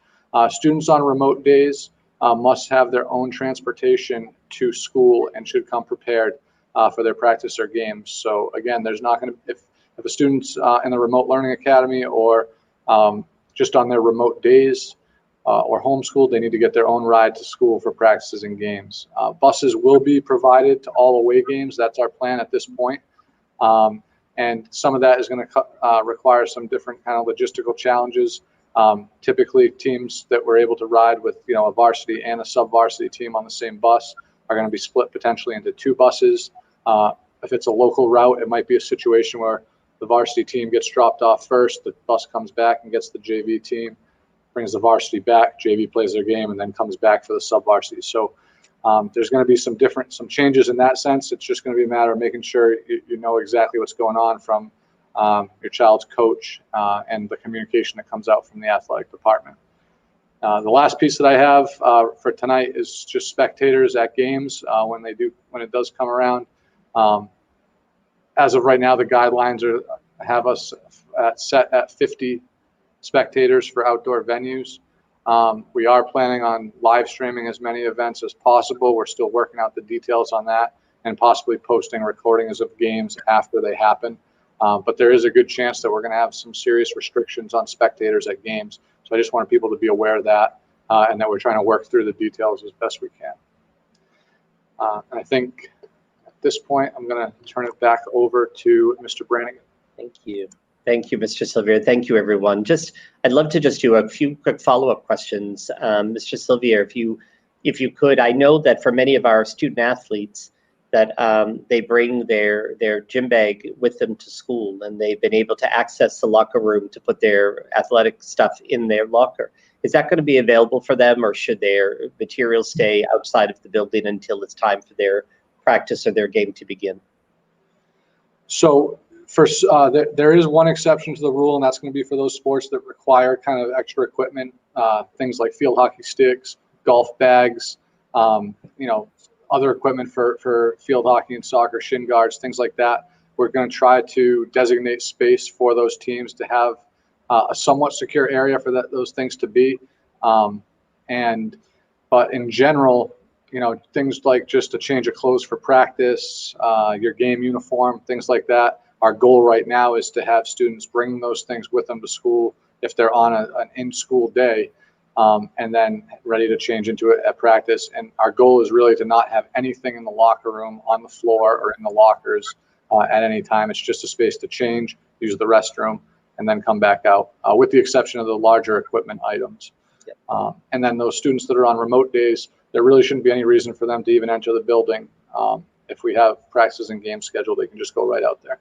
Students on remote days must have their own transportation to school and should come prepared for their practice or games. So again, there's not going to, if a student's in the remote learning academy or just on their remote days, or homeschooled, they need to get their own ride to school for practices and games. Buses will be provided to all away games. That's our plan at this point. And some of that is going to require some different kind of logistical challenges. Typically, teams that were able to ride with a varsity and a sub-varsity team on the same bus are going to be split potentially into 2 buses. If it's a local route, it might be a situation where the varsity team gets dropped off first, the bus comes back and gets the JV team, brings the varsity back, JV plays their game, and then comes back for the sub-varsity. So there's going to be some changes in that sense. It's just going to be a matter of making sure you know exactly what's going on from your child's coach and the communication that comes out from the athletic department. The last piece that I have for tonight is just spectators at games when it does come around. As of right now, the guidelines have us set at 50 spectators for outdoor venues. We are planning on live streaming as many events as possible. We're still working out the details on that and possibly posting recordings of games after they happen. But there is a good chance that we're going to have some serious restrictions on spectators at games. So I just want people to be aware of that and that we're trying to work through the details as best we can. And I think at this point, I'm going to turn it back over to Mr. Brannigan. Thank you. Thank you, Mr. Sylvia. Thank you, everyone. I'd love to just do a few quick follow-up questions. Mr. Sylvia, if you could, I know that for many of our student athletes that they bring their gym bag with them to school, and they've been able to access the locker room to put their athletic stuff in their locker. Is that going to be available for them, or should their materials stay outside of the building until it's time for their practice or their game to begin? So there is one exception to the rule, and that's going to be for those sports that require kind of extra equipment, things like field hockey sticks, golf bags, other equipment for field hockey and soccer, shin guards, things like that. We're going to try to designate space for those teams to have a somewhat secure area for those things to be. But in general, things like just a change of clothes for practice, your game uniform, things like that. Our goal right now is to have students bring those things with them to school if they're on an in-school day, and then ready to change into it at practice. And our goal is really to not have anything in the locker room, on the floor, or in the lockers at any time. It's just a space to change, use the restroom, and then come back out, with the exception of the larger equipment items. And then those students that are on remote days, there really shouldn't be any reason for them to even enter the building. If we have practices and games scheduled, they can just go right out there.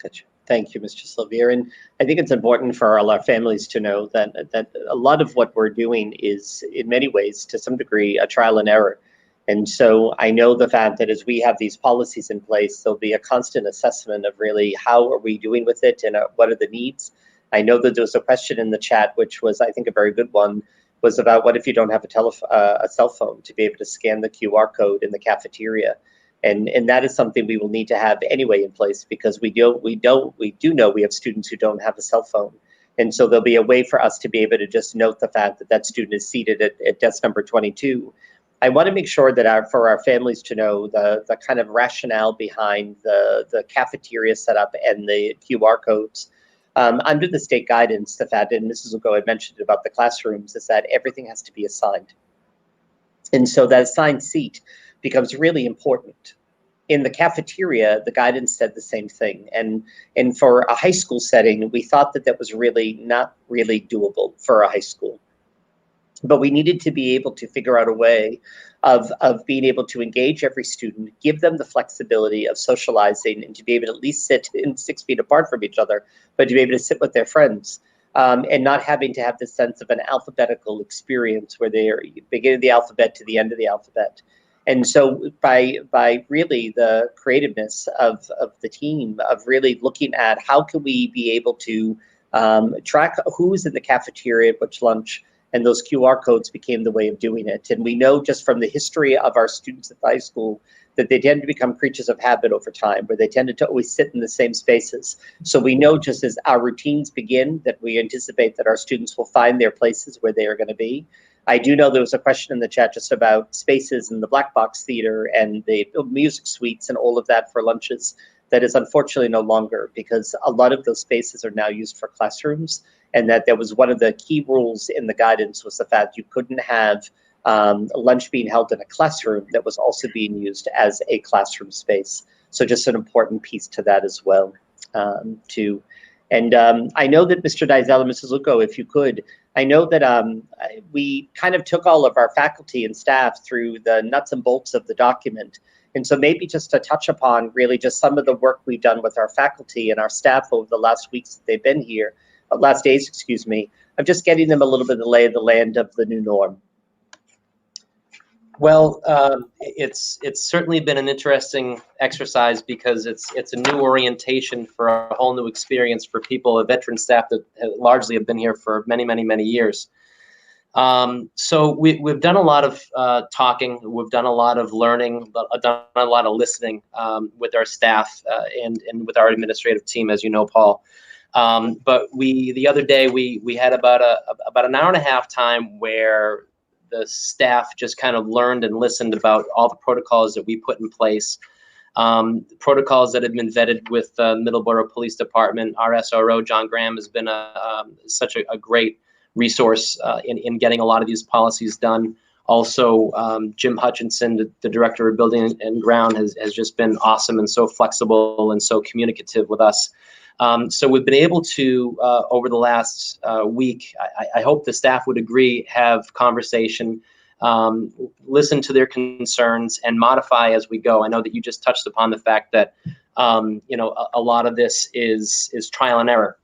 Gotcha. Thank you, Mr. Sylvier. And I think it's important for all our families to know that a lot of what we're doing is, in many ways, to some degree, a trial and error. And so I know the fact that as we have these policies in place, there'll be a constant assessment of really how are we doing with it and what are the needs. I know that there was a question in the chat, which was, I think, a very good one, was about what if you don't have a cell phone to be able to scan the QR code in the cafeteria. And that is something we will need to have anyway in place, because we do know we have students who don't have a cell phone. And so there'll be a way for us to be able to just note the fact that that student is seated at desk number 22. I want to make sure that for our families to know the kind of rationale behind the cafeteria setup and the QR codes. Under the state guidance, the fact, and Mrs. Lugo had mentioned about the classrooms, is that everything has to be assigned. And so that assigned seat becomes really important. In the cafeteria, the guidance said the same thing. And for a high school setting, we thought that was really not really doable for a high school. But we needed to be able to figure out a way of being able to engage every student, give them the flexibility of socializing, and to be able to at least sit 6 feet apart from each other, but to be able to sit with their friends, and not having to have this sense of an alphabetical experience where they are beginning of the alphabet to the end of the alphabet. And so by really the creativeness of the team, of really looking at how can we be able to track who's in the cafeteria at which lunch, and those QR codes became the way of doing it. And we know just from the history of our students at the high school that they tend to become creatures of habit over time, where they tended to always sit in the same spaces. So we know just as our routines begin that we anticipate that our students will find their places where they are going to be. I do know there was a question in the chat just about spaces in the Black Box Theater and the music suites and all of that for lunches. That is unfortunately no longer, because a lot of those spaces are now used for classrooms, and that there was one of the key rules in the guidance was the fact you couldn't have lunch being held in a classroom that was also being used as a classroom space. So just an important piece to that as well, too. And I know that Mr. Deisel and Mrs. Lugo, if you could, I know that we kind of took all of our faculty and staff through the nuts and bolts of the document. And so maybe just to touch upon really just some of the work we've done with our faculty and our staff over the last weeks that they've been here, last days, excuse me, of just getting them a little bit of the lay of the land of the new norm. Well, it's certainly been an interesting exercise, because it's a new orientation for a whole new experience for people, a veteran staff that largely have been here for many, many, many years. So we've done a lot of talking, we've done a lot of learning, done a lot of listening with our staff and with our administrative team, as you know, Paul. But the other day we had about an hour and a half time where the staff just kind of learned and listened about all the protocols that we put in place, protocols that have been vetted with the Middleborough Police Department. Our SRO, John Graham, has been such a great resource in getting a lot of these policies done. Also, Jim Hutchinson, the director of Building and Ground, has just been awesome and so flexible and so communicative with us. So we've been able to, over the last week, I hope the staff would agree, have conversation, listen to their concerns, and modify as we go. I know that you just touched upon the fact that, a lot of this is trial and error.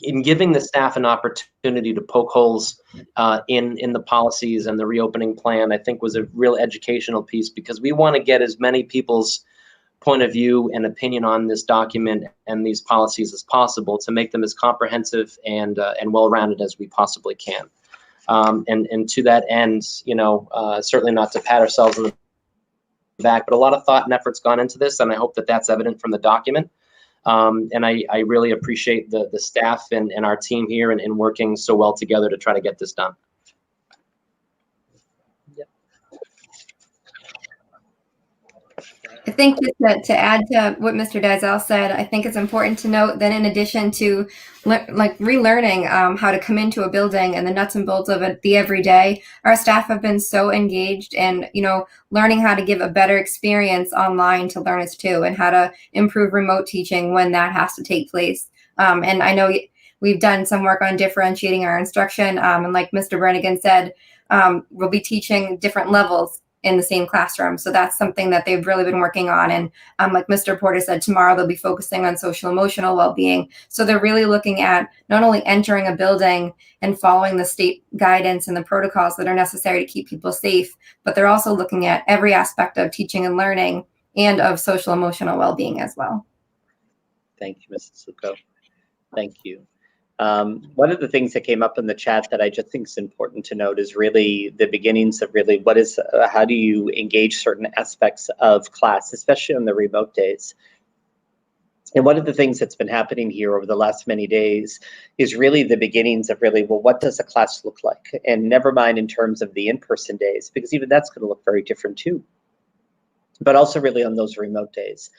In giving the staff an opportunity to poke holes in the policies and the reopening plan, I think was a real educational piece, because we want to get as many people's point of view and opinion on this document and these policies as possible to make them as comprehensive and well-rounded as we possibly can. And to that end, certainly not to pat ourselves on the back, but a lot of thought and effort's gone into this, and I hope that that's evident from the document. And I really appreciate the staff and our team here and working so well together to try to get this done. I think just to add to what Mr. Dizell said, I think it's important to note that in addition to relearning how to come into a building and the nuts and bolts of it the everyday, our staff have been so engaged and learning how to give a better experience online to learners too, and how to improve remote teaching when that has to take place. And I know we've done some work on differentiating our instruction, and like Mr. Brannigan said, we'll be teaching different levels in the same classroom. So that's something that they've really been working on. And like Mr. Porter said, tomorrow they'll be focusing on social emotional well-being. So they're really looking at not only entering a building and following the state guidance and the protocols that are necessary to keep people safe, but they're also looking at every aspect of teaching and learning and of social emotional well-being as well. Thank you, Mrs. Luco. Thank you. One of the things that came up in the chat that I just think is important to note is really the beginnings of really how do you engage certain aspects of class, especially on the remote days. And one of the things that's been happening here over the last many days is really the beginnings of really, well, what does a class look like? And never mind in terms of the in-person days, because even that's going to look very different too. But also really on those remote days.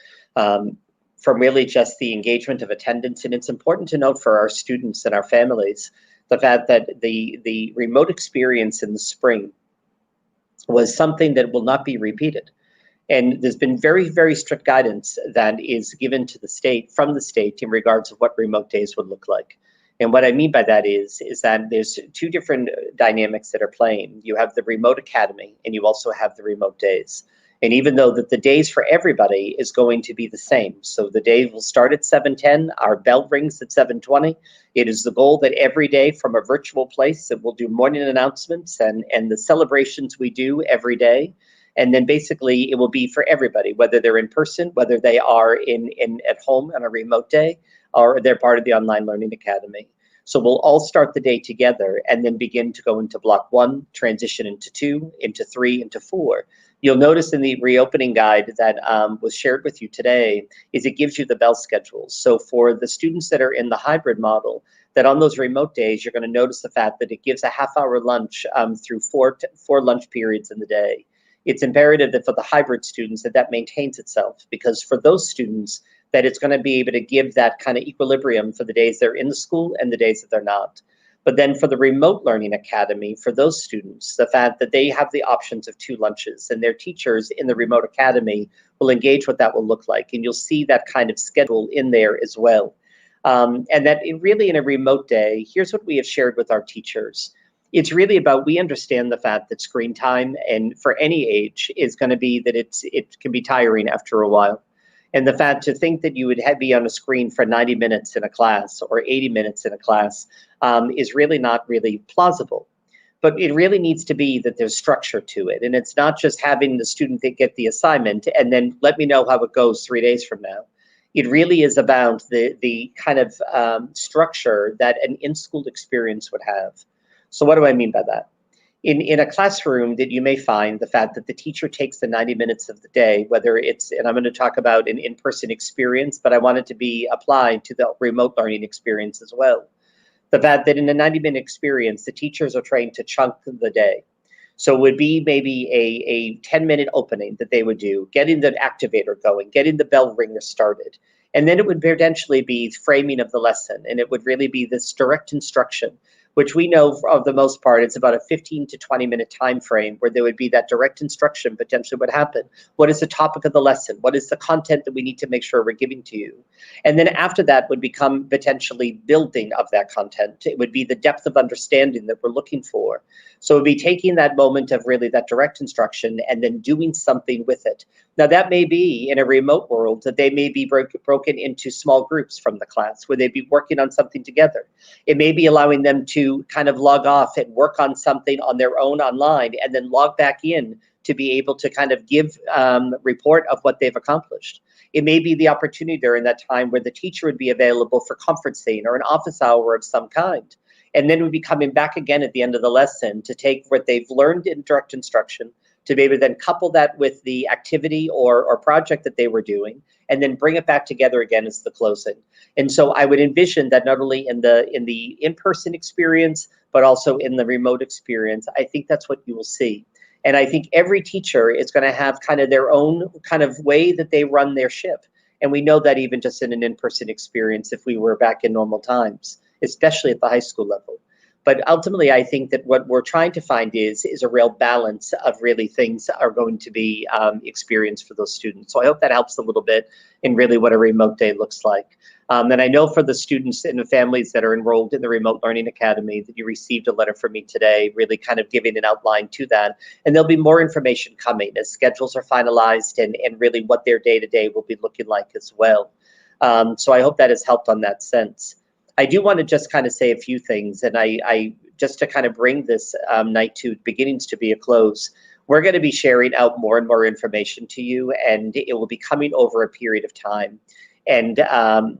From really just the engagement of attendance. And it's important to note for our students and our families, the fact that the remote experience in the spring was something that will not be repeated. And there's been very, very strict guidance that is given to the state, from the state, in regards of what remote days would look like. And what I mean by that is that there's two different dynamics that are playing. You have the remote academy and you also have the remote days. And even though that the days for everybody is going to be the same, so the day will start at 7:10, our bell rings at 7:20. It is the goal that every day from a virtual place that we'll do morning announcements and the celebrations we do every day. And then basically it will be for everybody, whether they're in person, whether they are at home on a remote day, or they're part of the Online Learning Academy. So we'll all start the day together and then begin to go into block 1, transition into 2, into 3, into 4. You'll notice in the reopening guide that was shared with you today is it gives you the bell schedules. So for the students that are in the hybrid model, that on those remote days, you're going to notice the fact that it gives a half-hour lunch through four lunch periods in the day. It's imperative that for the hybrid students that maintains itself, because for those students that it's going to be able to give that kind of equilibrium for the days they're in the school and the days that they're not. But then for the Remote Learning Academy, for those students, the fact that they have the options of 2 lunches and their teachers in the Remote Academy will engage what that will look like. And you'll see that kind of schedule in there as well. And that really in a remote day, here's what we have shared with our teachers. It's really about, we understand the fact that screen time and for any age is going to be that it can be tiring after a while. And the fact to think that you would be on a screen for 90 minutes in a class or 80 minutes in a class is really not really plausible. But it really needs to be that there's structure to it. And it's not just having the student get the assignment and then let me know how it goes 3 days from now. It really is about the kind of structure that an in-school experience would have. So what do I mean by that? In a classroom that you may find the fact that the teacher takes the 90 minutes of the day, whether it's, and I'm going to talk about an in-person experience, but I want it to be applied to the remote learning experience as well. The fact that in a 90-minute experience, the teachers are trained to chunk the day. So it would be maybe a 10-minute opening that they would do, getting the activator going, getting the bell ringer started. And then it would potentially be framing of the lesson. And it would really be this direct instruction, which we know of the most part, it's about a 15 to 20 minute time frame where there would be that direct instruction potentially would happen. What is the topic of the lesson? What is the content that we need to make sure we're giving to you? And then after that would become potentially building of that content. It would be the depth of understanding that we're looking for. So it would be taking that moment of really that direct instruction and then doing something with it. Now that may be in a remote world that they may be broken into small groups from the class where they'd be working on something together. It may be allowing them to kind of log off and work on something on their own online and then log back in to be able to kind of give report of what they've accomplished. It may be the opportunity during that time where the teacher would be available for conferencing or an office hour of some kind. And then we'd be coming back again at the end of the lesson to take what they've learned in direct instruction, to be able to then couple that with the activity or project that they were doing, and then bring it back together again as the closing. And so I would envision that not only in the in-person experience, but also in the remote experience, I think that's what you will see. And I think every teacher is going to have kind of their own kind of way that they run their ship. And we know that even just in an in-person experience, if we were back in normal times, especially at the high school level. But ultimately, I think that what we're trying to find is a real balance of really things that are going to be experienced for those students. So I hope that helps a little bit in really what a remote day looks like. And I know for the students and the families that are enrolled in the Remote Learning Academy that you received a letter from me today, really kind of giving an outline to that. And there'll be more information coming as schedules are finalized and really what their day-to-day will be looking like as well. So I hope that has helped on that sense. I do want to just kind of say a few things, and I just to kind of bring this night to beginnings to be a close. We're going to be sharing out more and more information to you, and it will be coming over a period of time. And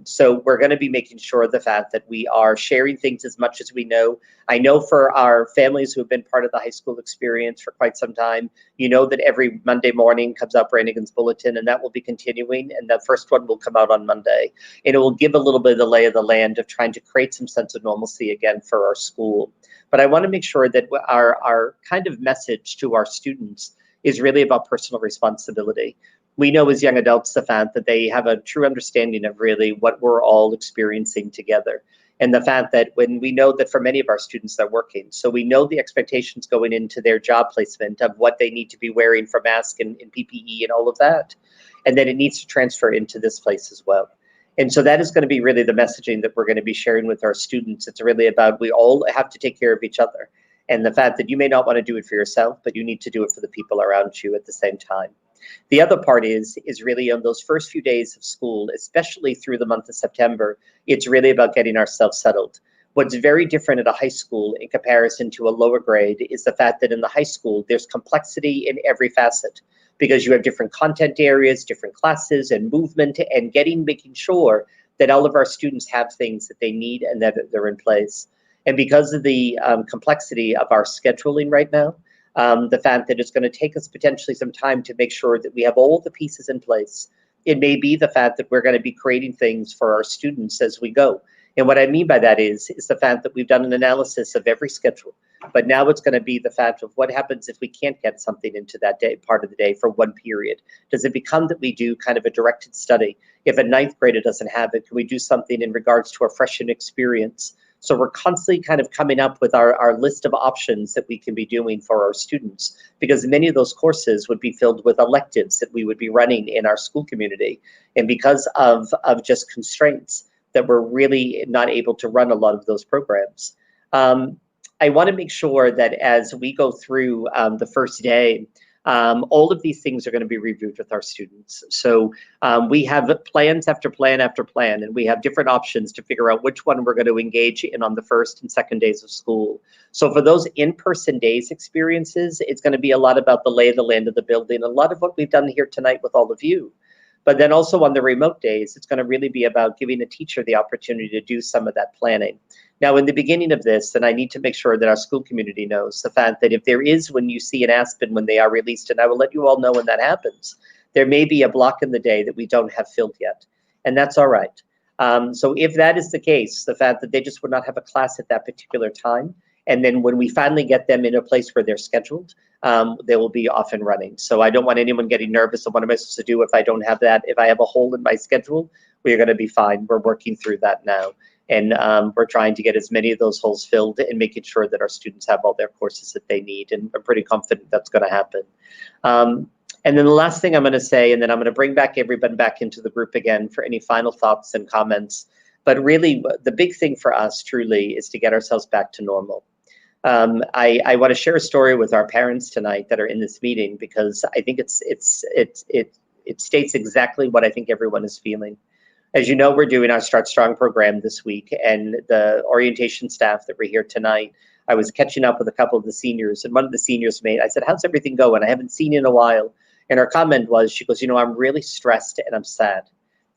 so we're going to be making sure the fact that we are sharing things as much as we know. I know for our families who have been part of the high school experience for quite some time, you know that every Monday morning comes out Brannigan's Bulletin, and that will be continuing. And that first one will come out on Monday. And it will give a little bit of the lay of the land of trying to create some sense of normalcy again for our school. But I want to make sure that our kind of message to our students is really about personal responsibility. We know as young adults the fact that they have a true understanding of really what we're all experiencing together. And the fact that when we know that for many of our students they're working, so we know the expectations going into their job placement of what they need to be wearing for mask and PPE and all of that. And then it needs to transfer into this place as well. And so that is going to be really the messaging that we're going to be sharing with our students. It's really about we all have to take care of each other. And the fact that you may not want to do it for yourself, but you need to do it for the people around you at the same time. The other part is really on those first few days of school, especially through the month of September, it's really about getting ourselves settled. What's very different at a high school in comparison to a lower grade is the fact that in the high school, there's complexity in every facet because you have different content areas, different classes and movement and making sure that all of our students have things that they need and that they're in place. And because of the complexity of our scheduling right now, the fact that it's going to take us potentially some time to make sure that we have all the pieces in place. It may be the fact that we're going to be creating things for our students as we go. And what I mean by that is the fact that we've done an analysis of every schedule, but now it's going to be the fact of what happens if we can't get something into that day, part of the day for one period. Does it become that we do kind of a directed study? If a ninth grader doesn't have it, can we do something in regards to a freshman experience? So we're constantly kind of coming up with our list of options that we can be doing for our students, because many of those courses would be filled with electives that we would be running in our school community. And because of just constraints, that we're really not able to run a lot of those programs. I want to make sure that as we go through the first day, all of these things are going to be reviewed with our students. So we have plans after plan after plan, and we have different options to figure out which one we're going to engage in on the first and second days of school. So for those in-person days experiences, it's going to be a lot about the lay of the land of the building, a lot of what we've done here tonight with all of you. But then also on the remote days, it's going to really be about giving a teacher the opportunity to do some of that planning. Now, in the beginning of this, and I need to make sure that our school community knows the fact that if there is, when you see an Aspen, when they are released, and I will let you all know when that happens, there may be a block in the day that we don't have filled yet, and that's all right. So if that is the case, the fact that they just would not have a class at that particular time, and then when we finally get them in a place where they're scheduled, they will be off and running. So I don't want anyone getting nervous of what am I supposed to do if I don't have that. If I have a hole in my schedule, we're going to be fine. We're working through that now. And we're trying to get as many of those holes filled and making sure that our students have all their courses that they need. And I'm pretty confident that's going to happen. And then the last thing I'm going to say, and then I'm going to bring back everybody back into the group again for any final thoughts and comments. But really, the big thing for us truly is to get ourselves back to normal. I want to share a story with our parents tonight that are in this meeting, because I think it states exactly what I think everyone is feeling. As you know, we're doing our Start Strong program this week, and the orientation staff that were here tonight I was catching up with a couple of the seniors, and one of the seniors I said, how's everything going? I haven't seen you in a while. And her comment was, she goes, I'm really stressed and I'm sad.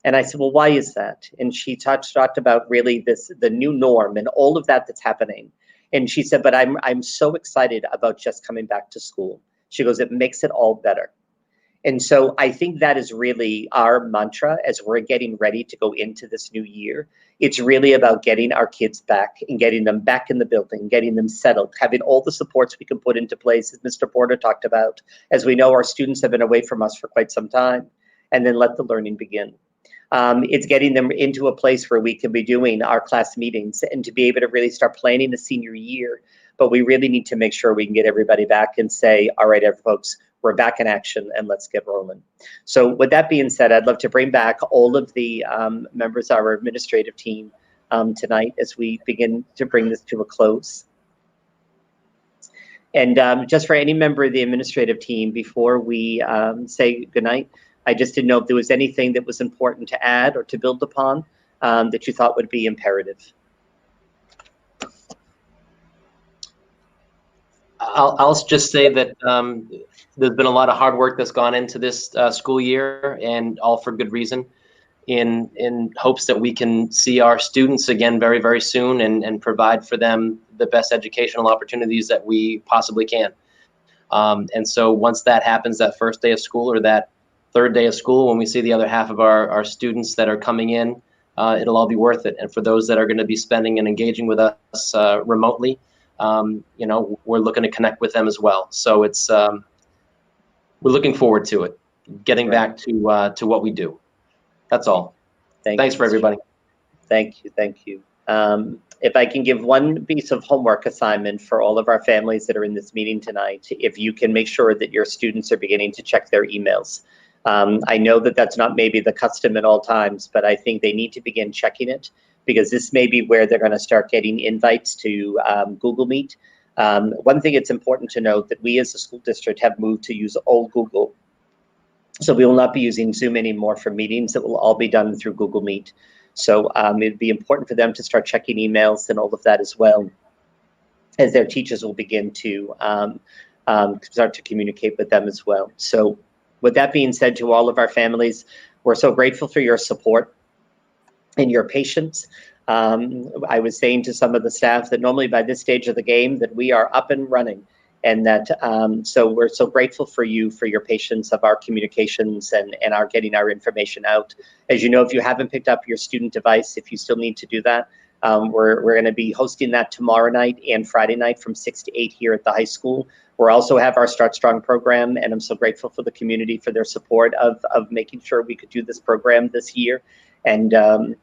And I said, well, why is that? And she talked about really the new norm and all of that that's happening. And she said, but I'm so excited about just coming back to school. She goes, it makes it all better. And so I think that is really our mantra as we're getting ready to go into this new year. It's really about getting our kids back and getting them back in the building, getting them settled, having all the supports we can put into place, as Mr. Porter talked about. As we know, our students have been away from us for quite some time, and then let the learning begin. It's getting them into a place where we can be doing our class meetings and to be able to really start planning the senior year. But we really need to make sure we can get everybody back and say, all right, folks, we're back in action and let's get rolling. So with that being said, I'd love to bring back all of the members of our administrative team tonight as we begin to bring this to a close. And just for any member of the administrative team, before we say goodnight, I just didn't know if there was anything that was important to add or to build upon that you thought would be imperative. I'll just say that there's been a lot of hard work that's gone into this school year, and all for good reason, in hopes that we can see our students again very, very soon and provide for them the best educational opportunities that we possibly can. And so once that happens, that first day of school or that third day of school, when we see the other half of our students that are coming in, it'll all be worth it. And for those that are going to be spending and engaging with us remotely, we're looking to connect with them as well. So it's we're looking forward to it, getting back to what we do. That's all. Thanks for everybody. Thank you. If I can give one piece of homework assignment for all of our families that are in this meeting tonight, if you can make sure that your students are beginning to check their emails. I know that that's not maybe the custom at all times, but I think they need to begin checking it, because this may be where they're going to start getting invites to Google Meet. One thing it's important to note that we as a school district have moved to use all Google. So we will not be using Zoom anymore for meetings. It will all be done through Google Meet. So it'd be important for them to start checking emails and all of that as well, as their teachers will begin to start to communicate with them as well. So with that being said, to all of our families, we're so grateful for your support and your patience. I was saying to some of the staff that normally by this stage of the game that we are up and running, and that so we're so grateful for you, for your patience of our communications and our getting our information out. As you know, if you haven't picked up your student device, if you still need to do that, we're going to be hosting that tomorrow night and Friday night from 6 to 8 here at the high school. We'll also have our Start Strong program, and I'm so grateful for the community for their support of making sure we could do this program this year. And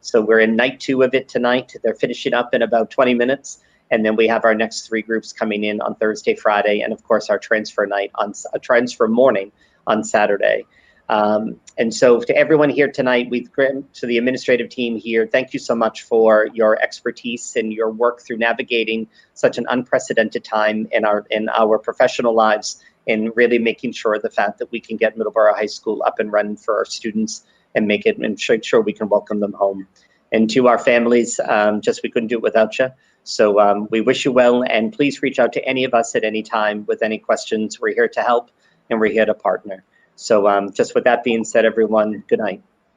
so we're in night 2 of it tonight. They're finishing up in about 20 minutes. And then we have our next 3 groups coming in on Thursday, Friday, and of course our transfer transfer morning on Saturday. And so to everyone here tonight, to the administrative team here, thank you so much for your expertise and your work through navigating such an unprecedented time in our professional lives, and really making sure the fact that we can get Middleborough High School up and running for our students and make sure we can welcome them home. And to our families, we couldn't do it without you. So we wish you well, and please reach out to any of us at any time with any questions. We're here to help, and we're here to partner. So just with that being said, everyone, good night.